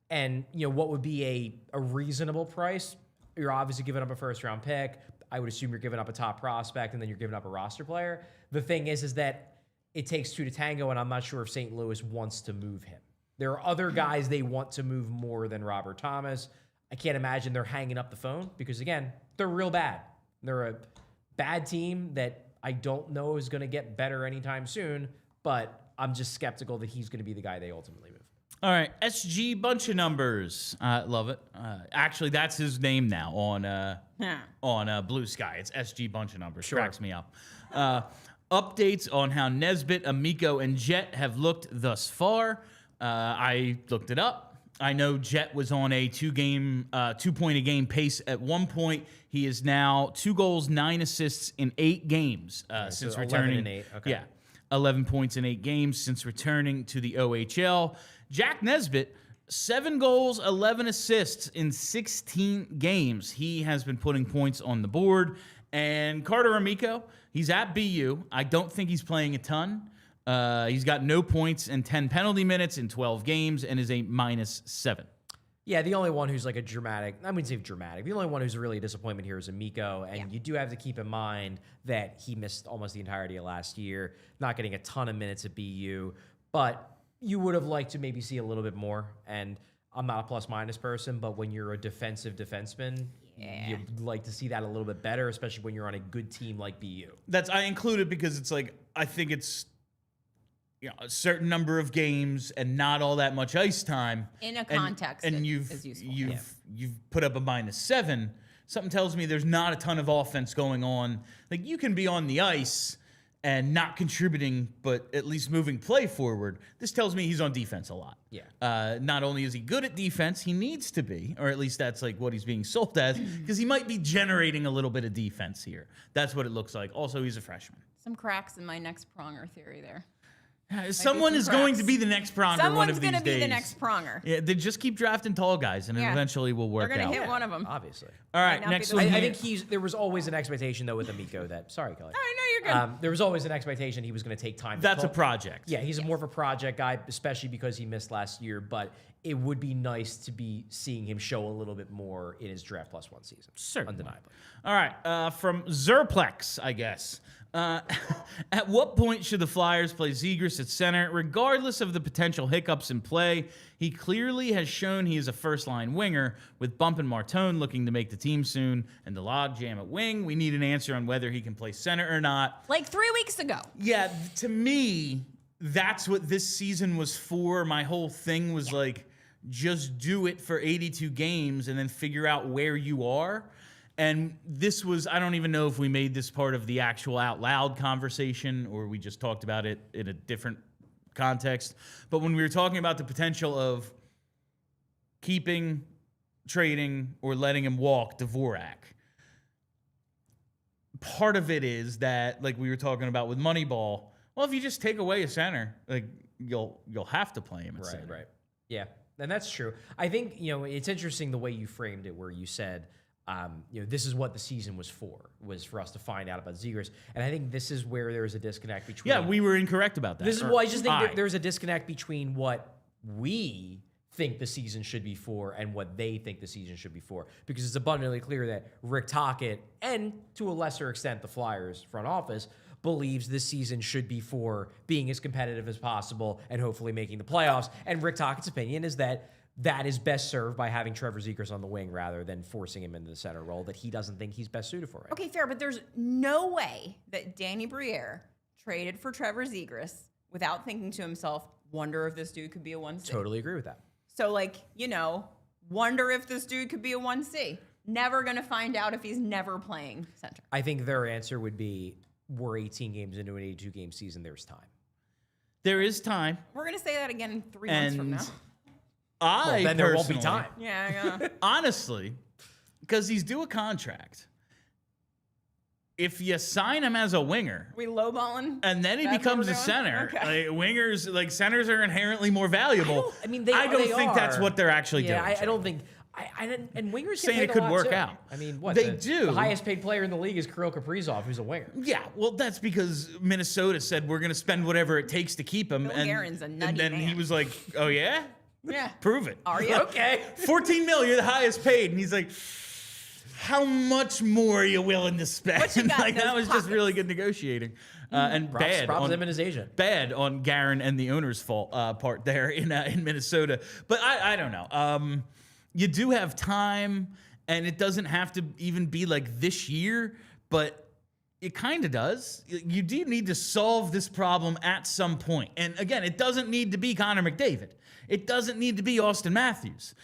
And, what would be a reasonable price? You're obviously giving up a first-round pick. I would assume you're giving up a top prospect, and then you're giving up a roster player. The thing is that it takes two to tango, and I'm not sure if St. Louis wants to move him. There are other guys they want to move more than Robert Thomas. I can't imagine they're hanging up the phone because, again, they're real bad. They're a bad team that I don't know is going to get better anytime soon, but I'm just skeptical that he's going to be the guy they ultimately move. All right, SG Bunch of Numbers. Love it. Actually, that's his name now on Blue Sky. It's SG Bunch of Numbers. Sure. Cracks me up. Updates on how Nesbitt, Amico, and Jett have looked thus far. I looked it up. I know Jett was on a 2-point-a-game pace at one point. He is now 2 goals, 9 assists in 8 games since returning. 11 and 8. Okay. Yeah, 11 points in 8 games since returning to the OHL. Jack Nesbitt, 7 goals, 11 assists in 16 games. He has been putting points on the board. And Carter Amico, he's at BU. I don't think he's playing a ton. He's got no points and 10 penalty minutes in 12 games and is a -7. Yeah, the only one who's a dramatic, I wouldn't say dramatic, the only one who's really a disappointment here is Amico, and you do have to keep in mind that he missed almost the entirety of last year, not getting a ton of minutes at BU, but you would have liked to maybe see a little bit more, and I'm not a plus-minus person, but when you're a defensive defenseman, you'd like to see that a little bit better, especially when you're on a good team like BU. I include it because it's I think it's a certain number of games and not all that much ice time in a context, and you've put up a -7. Something tells me there's not a ton of offense going on. You can be on the ice and not contributing, but at least moving play forward, this tells me he's on defense a lot. Yeah. Not only is he good at defense, he needs to be, or at least that's like what he's being sold as, because he might be generating a little bit of defense here. That's what it looks like. Also, he's a freshman. Some cracks in my next pronger theory there. Someone is going to be the next pronger one of these days. Someone's going to be the next pronger. Yeah, they just keep drafting tall guys, and it eventually will work They're going out. to hit one of them. Obviously. All right, Might not next be one. the I here. think there was always an expectation, though, with Amico that, sorry, Kelly. Oh, no, you're good. There was always an expectation he was going to take time. That's to a project. Yeah, he's more of a project guy, especially because he missed last year. But it would be nice to be seeing him show a little bit more in his draft plus one season. Certainly. Undeniably. All right, from Zerplex, I guess. At what point should the Flyers play Zegras at center, regardless of the potential hiccups in play? He clearly has shown he is a first-line winger, with Bump and Martone looking to make the team soon, and the log jam at wing. We need an answer on whether he can play center or not. Like 3 weeks ago. Yeah, to me, that's what this season was for. My whole thing was like, just do it for 82 games and then figure out where you are. And this was, I don't even know if we made this part of the actual out loud conversation or we just talked about it in a different context. But when we were talking about the potential of keeping, trading, or letting him walk Dvorak, part of it is that, like we were talking about with Moneyball, well, if you just take away a center, like you'll have to play him at center. Right. Yeah, and that's true. I think, it's interesting the way you framed it, where you said, this is what the season was for us to find out about Zegras. And I think this is where there's a disconnect between... Yeah, we were incorrect about that. This is why I just think there's a disconnect between what we think the season should be for and what they think the season should be for. Because it's abundantly clear that Rick Tocchet, and to a lesser extent the Flyers front office, believes this season should be for being as competitive as possible and hopefully making the playoffs. And Rick Tocchet's opinion is that is best served by having Trevor Zegras on the wing rather than forcing him into the center role that he doesn't think he's best suited for right Okay, fair, but there's no way that Danny Briere traded for Trevor Zegras without thinking to himself, wonder if this dude could be a 1C. Totally agree with that. So, wonder if this dude could be a 1C. Never going to find out if he's never playing center. I think their answer would be, we're 18 games into an 82-game season, there's time. There is time. We're going to say that again in 3 months from now. Then there won't be time. Yeah. Honestly, because he's due a contract. If you sign him as a winger, We lowballing? and then he That's becomes what a we're center, doing? centers are inherently more valuable. I don't think that's what they're actually doing. I don't think. And wingers Saying get it paid could a lot work too. out. I mean, what They the, do. The highest paid player in the league is Kirill Kaprizov, who's a winger. Yeah, well, that's because Minnesota said we're going to spend whatever it takes to keep him. Bill Guerin's a nutty and then he man. was like, oh, yeah? Yeah. Prove it. Are you? Okay. $14 million, you're the highest paid. And he's like, how much more are you willing to spend? What you got in that those was just pockets? really good negotiating. And bad Props on him and his agent. bad on Guerin and the owner's fault part there in Minnesota. But I don't know. You do have time, and it doesn't have to even be like this year, but it kind of does. You do need to solve this problem at some point. And again, it doesn't need to be Connor McDavid. It doesn't need to be Austin Matthews.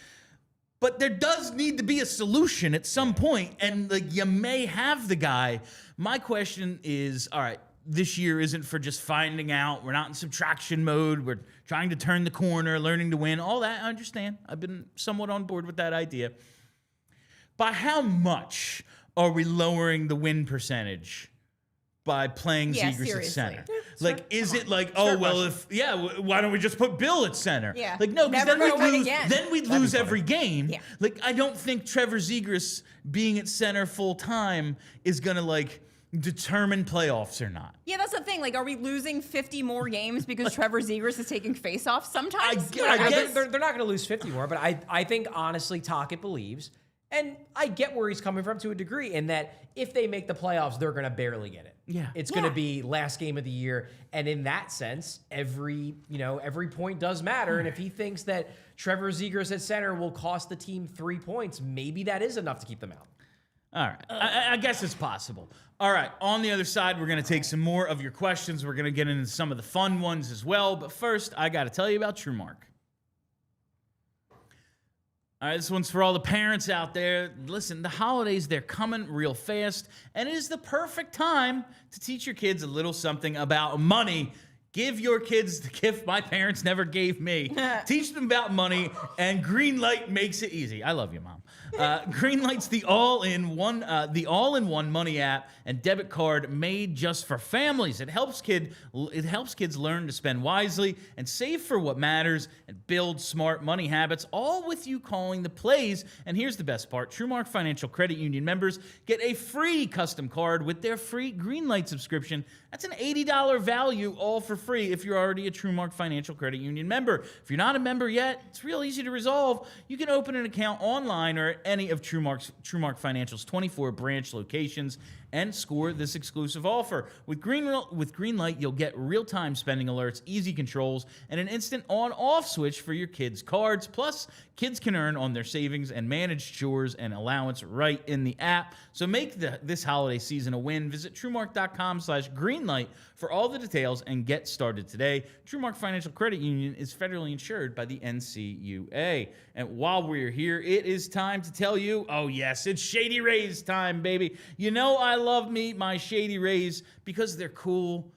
But there does need to be a solution at some point, and you may have the guy. My question is, all right, this year isn't for just finding out. We're not in subtraction mode. We're trying to turn the corner, learning to win, all that. I understand. I've been somewhat on board with that idea. By how much are we lowering the win percentage by playing Yeah, Zegras at seriously. center? Yeah, Is it like, Fair why don't we just put Bill at center? Yeah. No, because Never then gonna win we'd again. lose every game. Yeah. I don't think Trevor Zegras being at center full time is going to determine playoffs or not. Yeah, that's the thing. Are we losing 50 more games because Trevor Zegras is taking faceoffs sometimes? I guess- They're not going to lose 50 more, but I think honestly Tocchet believes, and I get where he's coming from to a degree, in that if they make the playoffs, they're going to barely get it. Yeah. It's going to be last game of the year, and in that sense, every point does matter. And if he thinks that Trevor Zegras at center will cost the team 3 points, maybe that is enough to keep them out. All right. I guess it's possible. All right. On the other side, we're going to take some more of your questions. We're going to get into some of the fun ones as well. But first, I got to tell you about TrueMark. All right, this one's for all the parents out there. Listen, the holidays, they're coming real fast, and it is the perfect time to teach your kids a little something about money. Give your kids the gift my parents never gave me. Teach them about money, and Greenlight makes it easy. I love you, Mom. Greenlight's the all-in-one money app and debit card made just for families. It helps kids learn to spend wisely and save for what matters and build smart money habits, all with you calling the plays. And here's the best part. TrueMark Financial Credit Union members get a free custom card with their free Greenlight subscription. That's an $80 value, all for free if you're already a TrueMark Financial Credit Union member. If you're not a member yet, it's real easy to resolve. You can open an account online or at any of TrueMark Financial's 24 branch locations and score this exclusive offer. With Greenlight, you'll get real-time spending alerts, easy controls, and an instant on-off switch for your kids' cards. Plus, kids can earn on their savings and manage chores and allowance right in the app. So make this holiday season a win. Visit TrueMark.com/Greenlight for all the details and get started today. TrueMark Financial Credit Union is federally insured by the NCUA. And while we're here, it is time to tell you, oh yes, it's Shady Rays time, baby. You know I love my Shady Rays because they're cool,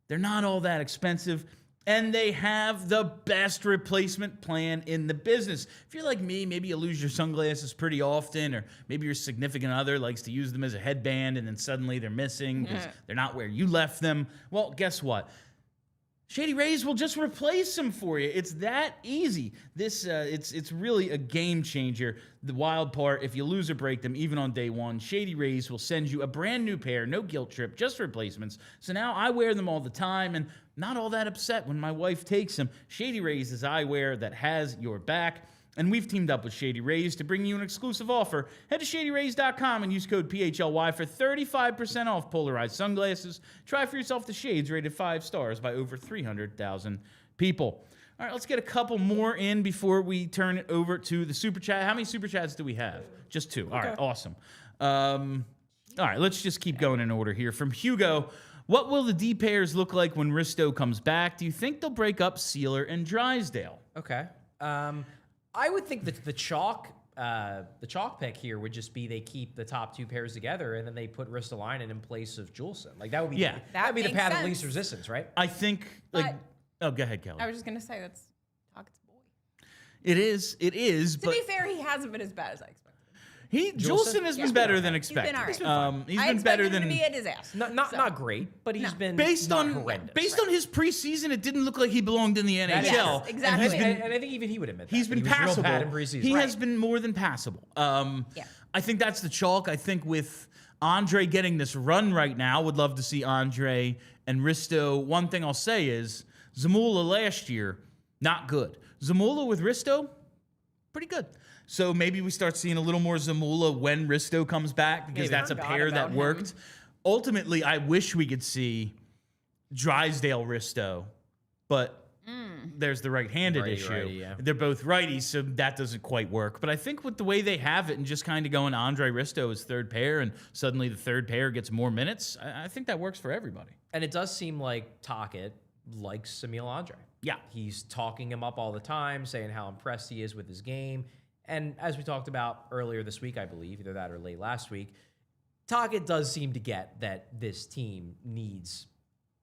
they're not all that expensive, and they have the best replacement plan in the business. If you're like me, maybe you lose your sunglasses pretty often, or maybe your significant other likes to use them as a headband and then suddenly they're missing because they're not where you left them. Well, guess what? Shady Rays will just replace them for you. It's that easy. It's really a game changer. The wild part, if you lose or break them, even on day one, Shady Rays will send you a brand new pair, no guilt trip, just replacements. So now I wear them all the time and not all that upset when my wife takes them. Shady Rays is eyewear that has your back. And we've teamed up with Shady Rays to bring you an exclusive offer. Head to ShadyRays.com and use code PHLY for 35% off polarized sunglasses. Try for yourself the shades rated 5 stars by over 300,000 people. All right, let's get a couple more in before we turn it over to the Super Chat. How many Super Chats do we have? Just 2. All right, awesome. All right, let's just keep going in order here. From Hugo, what will the D pairs look like when Risto comes back? Do you think they'll break up Sealer and Drysdale? Okay. I would think that the chalk pick here would just be they keep the top 2 pairs together and then they put Ristolainen in place of Juleson. Like that would be that'd be the path of least resistance, right? I think like go ahead, Kelly. I was just gonna say that's Tocchet's boy. It is. To be fair, he hasn't been as bad as I expected. Juleson has been better than expected. He's been all right. He's been better than him to be at his ass. Not great, but he's been based on horrendous. on his preseason. It didn't look like he belonged in the NHL. Yes, exactly. And I think even he would admit that. He's been passable. Real bad in preseason. He has been more than passable. I think that's the chalk. I think with Andre getting this run right now, would love to see Andre and Risto. One thing I'll say is Zamula last year, not good. Zamula with Risto, pretty good. So maybe we start seeing a little more Zamula when Risto comes back because that's a pair that worked. Ultimately, I wish we could see Drysdale Risto, but there's the right-handed issue. Righty, yeah. They're both righties, so that doesn't quite work. But I think with the way they have it and just kind of going Andre Risto as third pair and suddenly the third pair gets more minutes, I think that works for everybody. And it does seem like Tocchet likes Emil Andre. Yeah. He's talking him up all the time, saying how impressed he is with his game. And as we talked about earlier this week, I believe, either that or late last week, Tocchet does seem to get that this team needs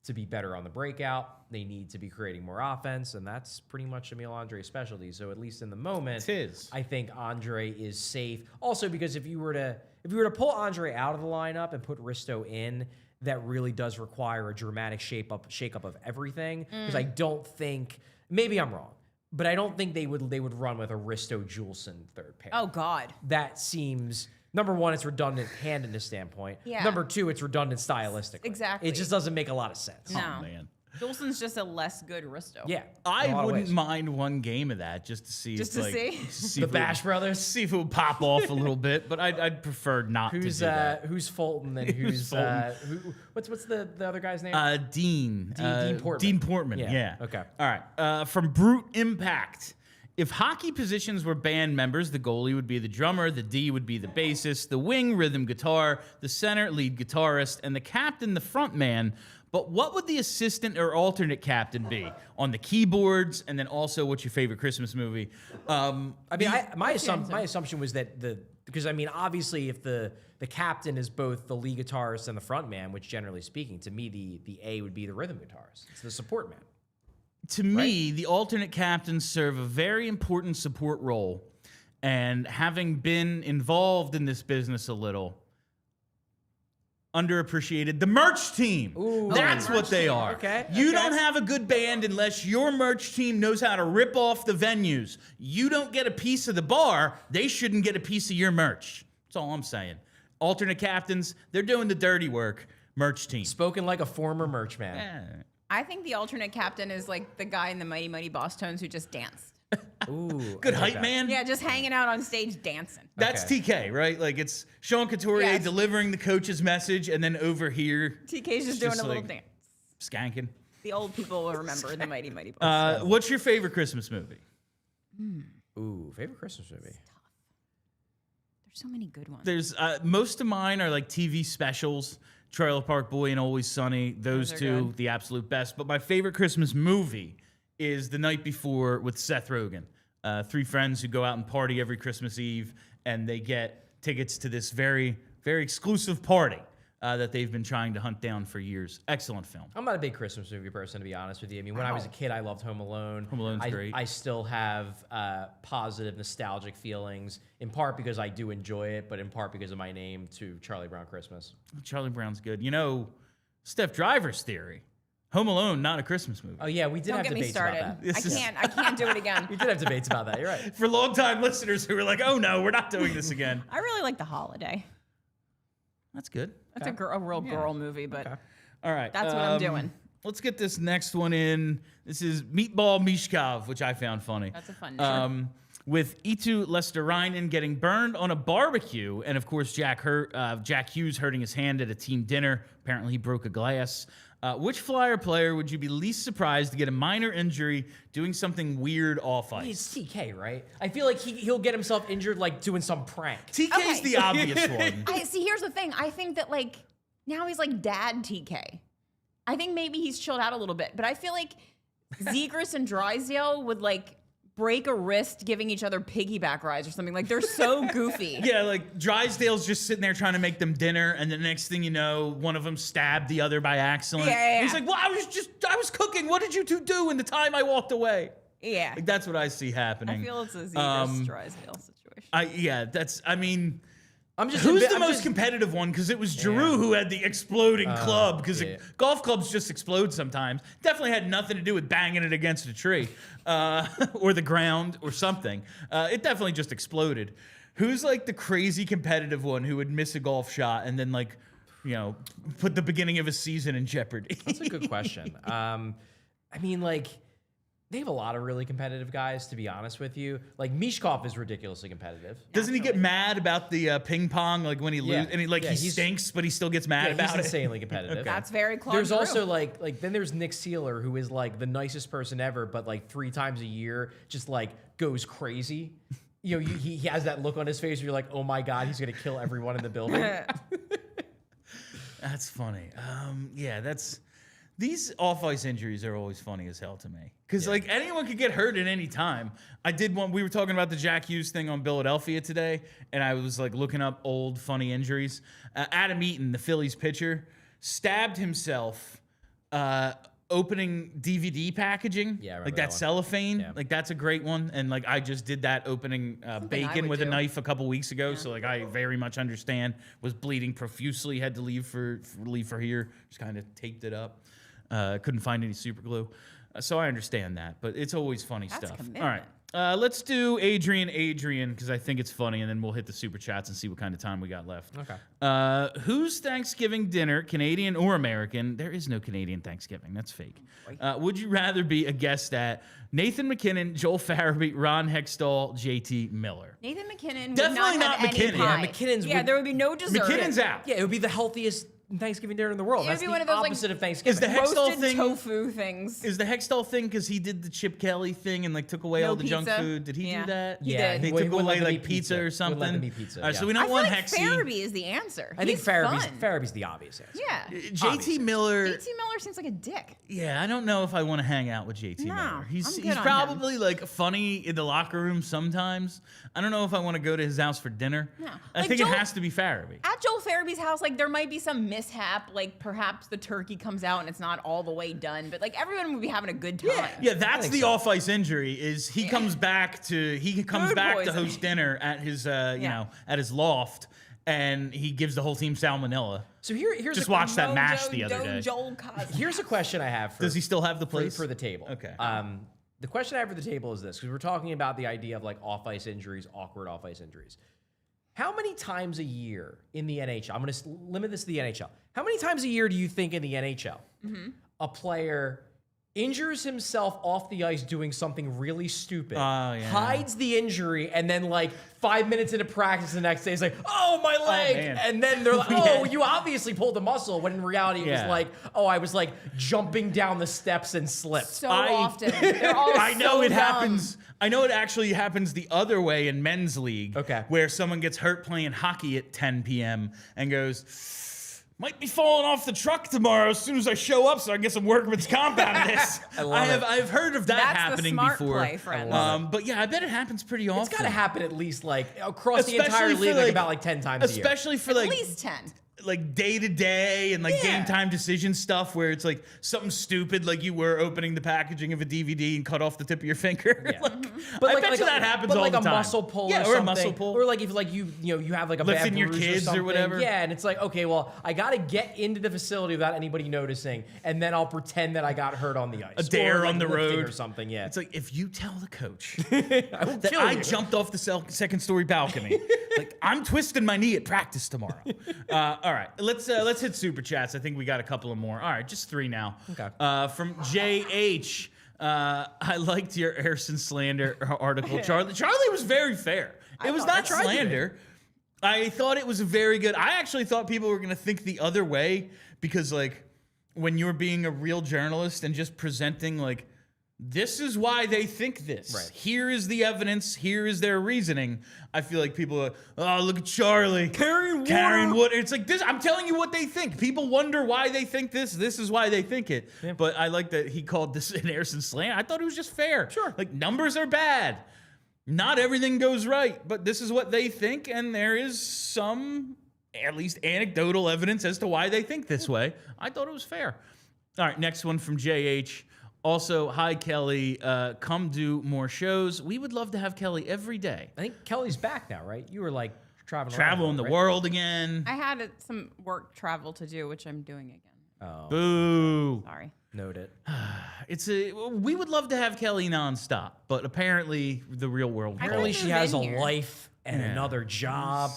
to be better on the breakout. They need to be creating more offense, and that's pretty much Emil Andre's specialty. So at least in the moment, I think Andre is safe. Also, because if you were to pull Andre out of the lineup and put Risto in, that really does require a dramatic shake-up of everything. Because I don't think, maybe I'm wrong, but I don't think they would run with a Risto Juleson third pair. Oh God, that seems, number one, it's redundant handedness standpoint. Yeah. Number two, it's redundant stylistically. Exactly. It just doesn't make a lot of sense. No. Oh, man. Juleson's just a less good Risto. Yeah. I wouldn't mind one game of that just to see. Just if, to like, see? The Bash Brothers? See if it would pop off a little bit, but I'd prefer not to do that. Who's Fulton and who's what's the other guy's name? Dean. Dean Portman. Dean Portman, yeah. Okay. All right. From Brute Impact. If hockey positions were band members, the goalie would be the drummer, the D would be the bassist, the wing rhythm guitar, the center lead guitarist, and the captain the front man. But what would the assistant or alternate captain be on the keyboards? And then also, what's your favorite Christmas movie? My assumption was that because I mean, obviously, if the captain is both the lead guitarist and the front man, which generally speaking, to me, the A would be the rhythm guitarist. It's the support man. To me, the alternate captains serve a very important support role. And having been involved in this business a little, underappreciated, the merch team. Ooh. That's what they are. Okay. You don't have a good band unless your merch team knows how to rip off the venues. You don't get a piece of the bar, they shouldn't get a piece of your merch. That's all I'm saying. Alternate captains, they're doing the dirty work. Merch team. Spoken like a former merch man. Yeah. I think the alternate captain is like the guy in the Mighty Mighty Boss Tones who just danced. Ooh, Good I like hype that. man. Yeah, just hanging out on stage dancing. That's Okay. TK, right? Like it's Sean Couturier Yes. delivering the coach's message, and then over here, TK's just doing a little dance. skanking. The old people will remember the Mighty Mighty Boss. What's your favorite Christmas movie? Ooh, favorite Christmas movie. There's so many good ones. There's most of mine are like TV specials. Trailer Park Boy and Always Sunny. Those Those are two, good. the absolute best. But my favorite Christmas movie is The Night Before with Seth Rogen. Three friends who go out and party every Christmas Eve, and they get tickets to this very, very exclusive party that they've been trying to hunt down for years. Excellent film. I'm not a big Christmas movie person, to be honest with you. I mean, when I was a kid, I loved Home Alone. Home Alone's great. I still have positive, nostalgic feelings, in part because I do enjoy it, but in part because of my name to Charlie Brown Christmas. Charlie Brown's good. You know, Steph Driver's theory. Home Alone, not a Christmas movie. Oh yeah, we did Don't have get me debates started. about that. I can't do it again. We did have debates about that. You're right. For longtime listeners who were like, oh no, we're not doing this again. I really like The Holiday. That's good. That's a real girl movie, but All right. that's what I'm doing. Let's get this next one in. This is Meatball Michkov, which I found funny. That's a fun name. With Eetu Lesterainen getting burned on a barbecue, and of course Jack Hughes hurting his hand at a team dinner. Apparently he broke a glass. Which Flyer player would you be least surprised to get a minor injury doing something weird off ice? It's TK, right? I feel like he'll get himself injured like doing some prank. TK's Okay. the obvious one. See, here's the thing. I think that like now he's like dad TK. I think maybe he's chilled out a little bit, but I feel like Zegras and Drysdale would like break a wrist giving each other piggyback rides or something. Like they're so goofy. Yeah, like Drysdale's just sitting there trying to make them dinner, and the next thing you know, one of them stabbed the other by accident. Yeah. He's like, "Well, I was cooking. What did you two do in the time I walked away?" Yeah. Like that's what I see happening. I feel it's a Zegras Drysdale situation. I'm just Who's a bit- the I'm most just- competitive one? Because it was Giroux who had the exploding club. Because yeah. golf clubs just explode sometimes. Definitely had nothing to do with banging it against a tree or the ground or something. It definitely just exploded. Who's like the crazy competitive one who would miss a golf shot and then like, you know, put the beginning of a season in jeopardy? That's a good question. I mean, like, they have a lot of really competitive guys, to be honest with you. Like, Michkov is ridiculously competitive. Doesn't he get mad about the ping pong, like when he Yeah. loses, and he He's- stinks, but he still gets mad Yeah, about he's it? insanely competitive. That's very close. There's also like then there's Nick Seeler, who is like the nicest person ever, but like 3 times a year just like goes crazy. You know, he has that look on his face where you're like, oh my God, he's gonna kill everyone in the building. That's funny. These off-ice injuries are always funny as hell to me. Because, like, anyone could get hurt at any time. We were talking about the Jack Hughes thing on Philadelphia today, and I was, like, looking up old funny injuries. Adam Eaton, the Phillies pitcher, stabbed himself opening DVD packaging. Yeah, I remember like that that one. cellophane. Yeah. Like, that's a great one. And, like, I just did that opening I bacon would with a do. knife a couple weeks ago. So, like, I very much understand. Was bleeding profusely, had to leave for here. Just kind of taped it up. Couldn't find any super glue. So I understand that, but it's always funny That's stuff. commitment. All right. Let's do Adrian, because I think it's funny, and then we'll hit the super chats and see what kind of time we got left. Okay. Whose Thanksgiving dinner, Canadian or American? There is no Canadian Thanksgiving. That's fake. Would you rather be a guest at? Nathan McKinnon, Joel Farabee, Ron Hextall, JT Miller. Nathan McKinnon would Definitely not have not any McKinnon. pie. Yeah, McKinnon's Yeah, would- there would be no dessert. McKinnon's out. Yeah, it would be the healthiest Thanksgiving dinner in the world. It'd That's be the one of those, like, opposite of Thanksgiving. Is the Hextall Roasted thing tofu things. Is the Hextall thing because he did the Chip Kelly thing and like took away No all the junk pizza. food? Did he Yeah. do that? He Yeah, did. They he took wouldn't let away them like eat pizza or Wouldn't something. let them eat pizza. All right, yeah. so we I don't feel want like Hexy. Farabee is the answer. I think He's fun. Farabee's the obvious answer. Yeah. JT Miller. JT Miller seems like a dick. Yeah, I don't know if I want to hang out with JT No, Miller. He's I'm good he's on probably like funny in the locker room sometimes. I don't know if I want to go to his house for dinner. No. I Like think Joel- it has to be Farabee. At Joel Farabee's house, like there might be some mishap, like perhaps the turkey comes out and it's not all the way done, but like everyone would be having a good time. Yeah, that's think the so. off-ice injury. Is he comes back to Food to poisoning. host dinner at his at his loft, and he gives the whole team salmonella. So here's Just a, watched that match the other day. Joel Cosby. Here's a question I have for Does he still have the place for the table. Okay. The question I have for the table is this, because we're talking about the idea of like off-ice injuries, awkward off-ice injuries. How many times a year in the NHL, I'm going to limit this to the NHL. How many times a year do you think in the NHL a player injures himself off the ice doing something really stupid, hides the injury, and then like 5 minutes into practice the next day is like, oh, my leg. man. And then they're like, oh, you obviously pulled a muscle, when in reality it was Yeah. like, oh, I was like jumping down the steps and slipped. So I- often. They're all I know so it dumb. happens. I know it actually happens the other way in men's league. Okay. Where someone gets hurt playing hockey at 10 p.m. and goes, might be falling off the truck tomorrow as soon as I show up so I can get some workman's comp out of this. I've heard of that That's the happening smart before. play, friends. But yeah, I bet it happens pretty often. It's got to happen at least like across the Especially entire for, league, like like- about like 10 times a year. Especially for At like least 10. like day to day and like Yeah. game time decision stuff where it's like something stupid like you were opening the packaging of a DVD and cut off the tip of your finger. Yeah. Like, But I like, bet like you a, that happens but all like the a time. muscle pull Yeah, or or a something. muscle pull. Or like if like you have like a Lifting bad your bruise kids or something. whatever. Yeah, and it's like, okay, well, I got to get into the facility without anybody noticing, and then I'll pretend that I got hurt on the ice. A dare or, like, on the lifting road or something. Yeah. It's like if you tell the coach I will that kill I you. jumped off the second story balcony, like I'm twisting my knee at practice tomorrow. All right, let's hit super chats. I think we got a couple of more. All right, just 3 now. Okay. From JH, I liked your Ersson slander article, Charlie. Charlie was very fair. It was not slander. I thought it was a very good. I actually thought people were going to think the other way because, like, when you're being a real journalist and just presenting, like, this is why they think this. Right. Here is the evidence. Here is their reasoning. I feel like people are, oh, look at Charlie. Carrying water. It's like this. I'm telling you what they think. People wonder why they think this. This is why they think it. Yeah. But I like that he called this an Ersson slant. I thought it was just fair. Sure. Like, numbers are bad. Not everything goes right, but this is what they think, and there is some, at least anecdotal evidence as to why they think this way. I thought it was fair. All right, next one from JH. Also, hi, Kelly. Come do more shows. We would love to have Kelly every day. I think Kelly's back now, right? You were like traveling Traveling the right? world again. I had some work travel to do, which I'm doing again. Oh, Boo. Sorry. noted. We would love to have Kelly nonstop, but apparently the real world. Apparently could've she has a been here. life and Yeah. another job.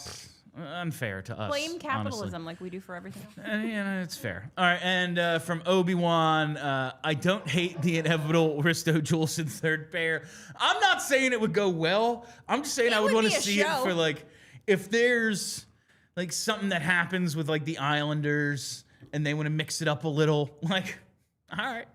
Unfair to us. Blame capitalism honestly. like we do for everything else. Yeah, it's fair. All right, and from Obi-Wan, I don't hate the inevitable Risto-Juleson third pair. I'm not saying it would go well. I'm just saying It I would would want be to a see it show. for, like, if there's, like, something that happens with, like, the Islanders and they want to mix it up a little, like, all right,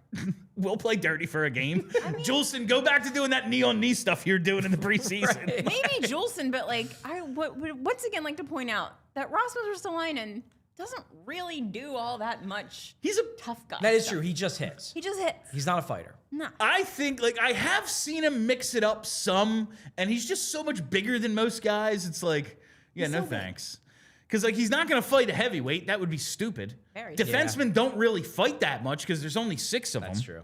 we'll play dirty for a game. Juleson, go back to doing that knee-on-knee stuff you're doing in the preseason. Maybe Juleson, but like once again like to point out that Rasmus Ristolainen doesn't really do all that much. He's a Tough guy. That is stuff. true. He just hits. He just hits. He's not a fighter. No. I think, like, I have seen him mix it up some, and he's just so much bigger than most guys. It's like, yeah, no thanks. Because, like, he's not going to fight a heavyweight. That would be stupid. Very Defensemen don't really fight that much because there's only 6 of them. That's true.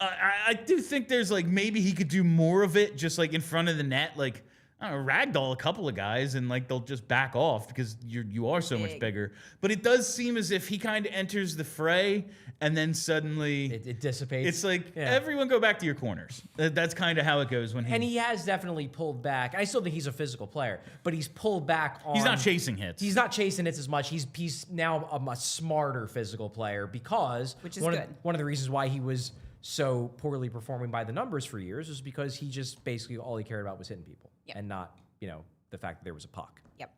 I do think there's, like, maybe he could do more of it just, like, in front of the net. Like, I don't know, ragdoll a couple of guys and, like, they'll just back off because you are so much Big. bigger. But it does seem as if he kind of enters the fray and then suddenly... It dissipates. It's like, Yeah. everyone go back to your corners. That's kind of how it goes when And he has definitely pulled back. I still think he's a physical player, but he's pulled back on. he's not chasing hits. He's not chasing hits as much. He's now a smarter physical player because Which is one good. One of the reasons why he was so poorly performing by the numbers for years was because he just basically all he cared about was hitting people Yep. and not the fact that there was a puck. Yep.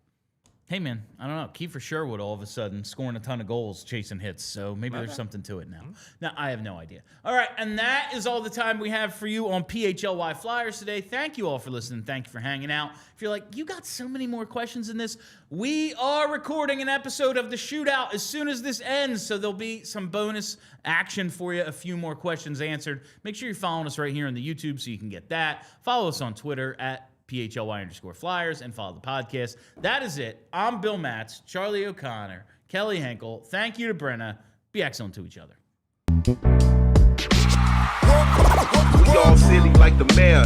Hey, man, I don't know. Kiefer Sherwood all of a sudden scoring a ton of goals, chasing hits. So maybe there's something to it now. Now, I have no idea. All right, and that is all the time we have for you on PHLY Flyers today. Thank you all for listening. Thank you for hanging out. If you're like, you got so many more questions in this, we are recording an episode of the shootout as soon as this ends. So there'll be some bonus action for you, a few more questions answered. Make sure you're following us right here on the YouTube so you can get that. Follow us on Twitter at PHLY_Flyers and follow the podcast. That is it. I'm Bill Matz, Charlie O'Connor, Kelly Henkel. Thank you to Brenna. Be excellent to each other. We all silly like the mayor.